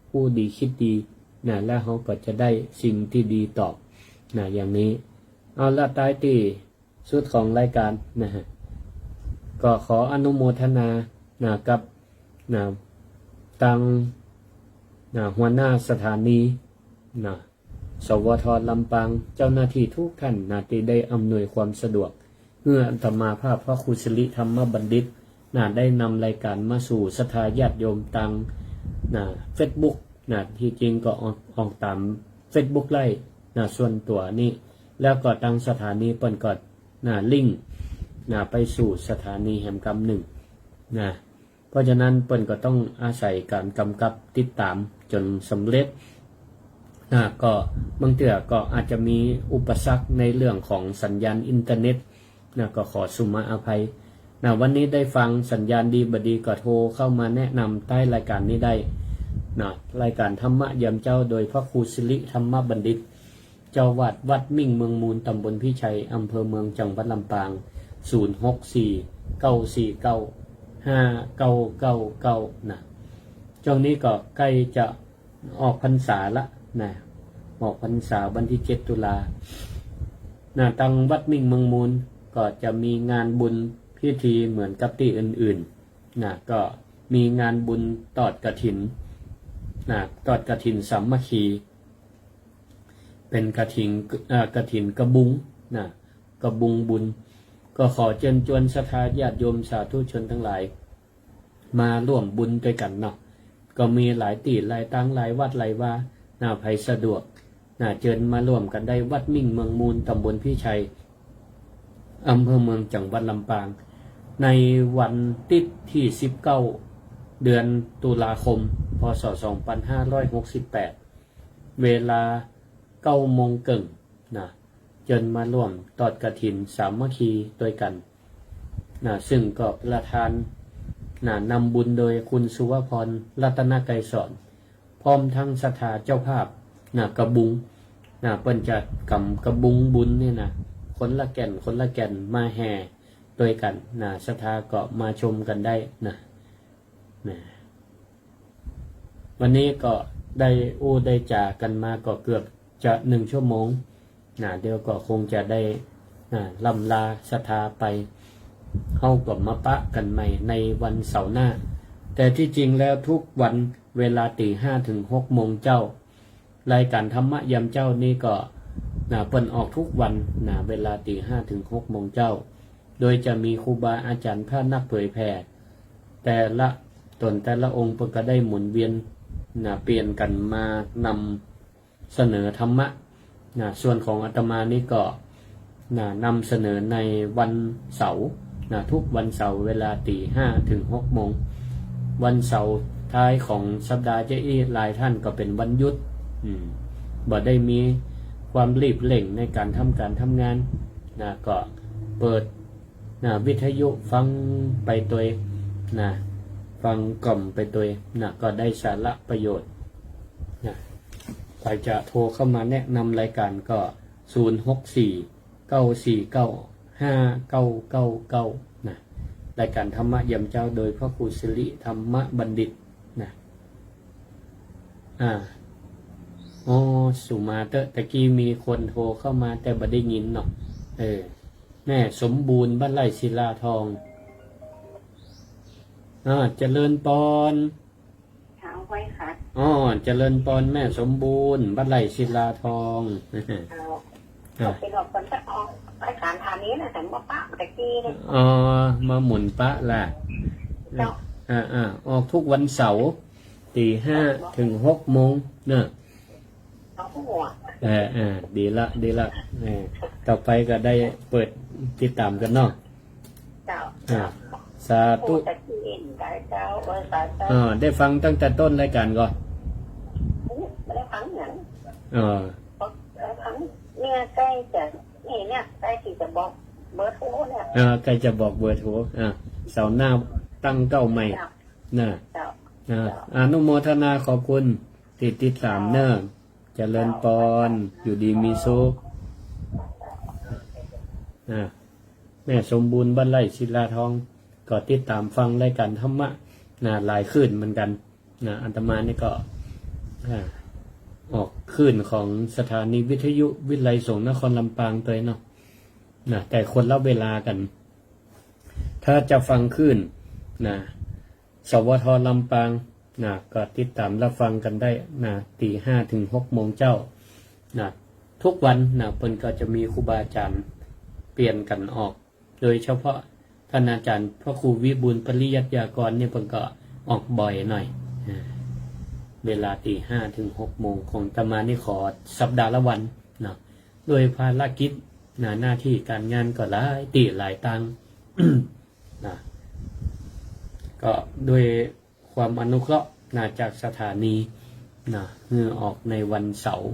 พูดดีคิดดีแล้วเขาก็จะได้สิ่งที่ดีตอบอย่างนี้เอาละท้ายที่สุดของรายการก็ขออนุโมทนากับทางหัวหน้าสถานีสวท.ลำปางเจ้าหน้าที่ทุกท่านที่ได้อำนวยความสะดวกเมื่ออัตมาภาพพระครูสิริธรรมบัณฑิตได้นำรายการมาสู่ศรัทธาญาติโยมทางFacebook ที่จริงก็ออกตาม Facebook ไล่ส่วนตัวนี้แล้วก็ทางสถานีเปิ้นก็ลิงก์ไปสู่สถานีแห่งกรรมหนึ่งเพราะฉะนั้นเปิ้นก็ต้องอาศัยการกำกับติดตามจนสำเร็จก็บางเทื่อก็อาจจะมีอุปสรรคในเรื่องของสัญญาณอินเทอร์เน็ตก็ขอสุมาอภัยวันนี้ได้ฟังสัญญาณดีบดีก็โทรเข้ามาแนะนำใต้รายการนี้ได้รายการธรรมะยามเจ้าโดยพระครูสิริธรรมบัณฑิตเจ้าวาดวัดมิ่งเมืองมูลตำบลพิชัยอำเภอเมืองจังหวัดลำปาง064-949-5999ช่วงนี้ก็ใกล้จะออกพรรษาละออกพรรษาวันที่7 ตุลาตังวัดมิ่งเมืองมูลก็จะมีงานบุญพิธีเหมือนกับที่อื่นๆก็มีงานบุญตอดกฐินตอดกฐินสามัคคีเป็นกฐินกระบุงกระบุงบุญก็ขอเชิญชวนศรัทธาญาติโยมสาธุชนทั้งหลายมาร่วมบุญด้วยกันก็มีหลายตีหลายตั้งหลายวัดหลายว่าไผสะดวกเชิญมาร่วมกันได้วัดมิ่งเมืองมูลตำบลพิชัยอำเภอเมืองจังหวัดลำปางในวันที่19 เดือนตุลาคมพศ 2568เวลา9 โมงครึ่งเชิญมาร่วมตอดกฐินสามัคคีด้วยกันซึ่งก็ประธานนำบุญโดยคุณสุวพรรัตนไกรสอนพร้อมทั้งศรัทธาเจ้าภาพกระบุงเปิ้นจะกำกระบุงบุญนี่คนละแก่นมาแห่ด้วยกันศรัทธาก็มาชมกันได้วันนี้ก็ได้จากกันมาก็เกือบจะ1 ชั่วโมงเดี๋ยวก็คงจะได้ลำลาศรัทธาไปเข้ากับมาปะกันใหม่ในวันเสาร์หน้าแต่ที่จริงแล้วทุกวันเวลา5 ถึง 6 โมงเจ้ารายการธรรมะยามเจ้านี่ก็เปิ้นออกทุกวันเวลา5 ถึง 6 โมงเจ้าโดยจะมีครูบาอาจารย์พระนักเผยแผ่แต่ละตนแต่ละองค์ก็ได้หมุนเวียนเปลี่ยนกันมานำเสนอธรรมะส่วนของอาตมานี่ก็นำเสนอในวันเสาร์ทุกวันเสาร์เวลา5 ถึง 6 โมงวันเสาร์ท้ายของสัปดาห์เจ้าอี้หลายท่านก็เป็นวันหยุดบ่ได้มีความรีบเร่งในการทำงานก็เปิดวิทยุฟังไปตัวฟังกล่อมไปตัวก็ได้สาระประโยชน์ใครจะโทรเข้ามาแนะนำรายการก็064-949-5999รายการธรรมะยามเจ้าโดยพระครูสิริธรรมบัณฑิตสุมาเตะกี้มีคนโทรเข้ามาแต่บ่ได้ยินแม่สมบูรณ์บ้านไร่ศิลาทองเจริญปอน เช้าไว้ค่ะ อ๋อเจริญปอนแม่สมบูรณ์บ้านไร่ศิลาทอง เอาเป็นออกคนจะออกรายการทานนี้นะแต่ว่าป้าตะกี้เนี่ย อ๋อมาหมุนปะล่ะ เจ้า ออกทุกวันเสาร์5 ถึง 6 โมงเนอะ เอาหัว ดีละต่อไปก็ได้เปิดติดตามกันเนาะ เจ้า สาธุ ตะกี้ได้เจ้าสาเจ้า ได้ฟังตั้งแต่ต้นรายการก่อน ไม่ได้ฟังอย่าง ฟังเนี่ยใกล้จะนี่เนี่ยใกล้ที่จะบอกเบอร์โทรเนี่ย ใครจะบอกเบอร์โทรเสาร์หน้าตั้งเก้าใหม่นะ เจ้า อนุโมทนาขอบคุณติดตามเนอะเจริญปอนอยู่ดีมีสุขแม่สมบูรณ์บ้านไร่ศิลาทองก็ติดตามฟังรายการธรรมะหลายขึ้นเหมือนกันอัตมานี่ก็ออกขึ้นของสถานีวิทยุวิไลสงฆ์นครลำปางตัวเนาะแต่คนละเวลากัน ถ้าจะฟังขึ้นสวทลำปางก็ติดตามรับฟังกันได้5 ถึง 6 โมงเจ้าทุกวันเพิ่นก็จะมีครูบาอาจารย์เปลี่ยนกันออกโดยเฉพาะท่านอาจารย์พระครูวิบูลย์ปริยัติยากรเนี่ยเพิ่นก็ออกบ่อยหน่อยเวลา5 ถึง 6 โมงของอาตมานี่ขอสัปดาห์ละวันโดยภารกิจหน้าที่การงานก็หลายตัง ก็ด้วยความอนุเคราะห์จากสถานีออกในวันเสาร์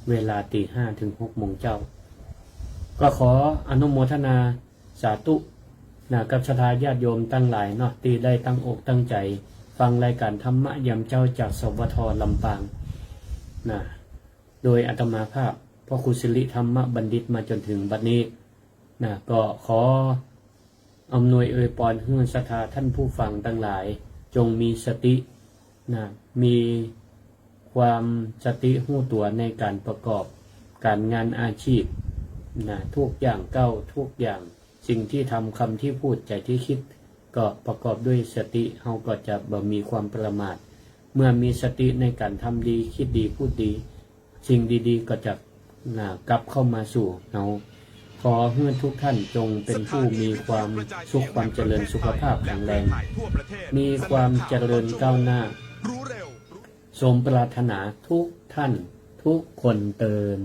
เวลา5 ถึง 6 โมงเจ้าก็ขออนุโมทนาสาธุกับศรัทธาญาติโยมตั้งหลายที่ได้ตั้งอกตั้งใจฟังรายการธรรมะยามเจ้าจากสวทลำปางโดยอาตมาภาพพระครูสิริธรรมบัณฑิตมาจนถึงบัดนี้ก็ขออำนวยอวยพรให้ศรัทธาท่านผู้ฟังทั้งหลายจงมีสติมีความสติหู้ตัวในการประกอบการงานอาชีพทุกอย่างก้าวทุกอย่างสิ่งที่ทำคำที่พูดใจที่คิดก็ประกอบด้วยสติเฮาก็จะบ่มีความประมาทเมื่อมีสติในการทำดีคิดดีพูดดีสิ่งดีๆก็จะกลับเข้ามาสู่เฮาขอให้ทุกท่านจงเป็นผู้มีความสุขความเจริญสุขภาพแข็งแรงมีความเจริญก้าวหน้าสมปรารถนาทุกท่านทุกคนเติน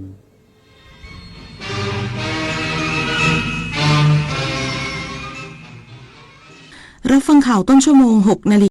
รับฟังข่าวต้นชั่วโมง 6 นาฬิกา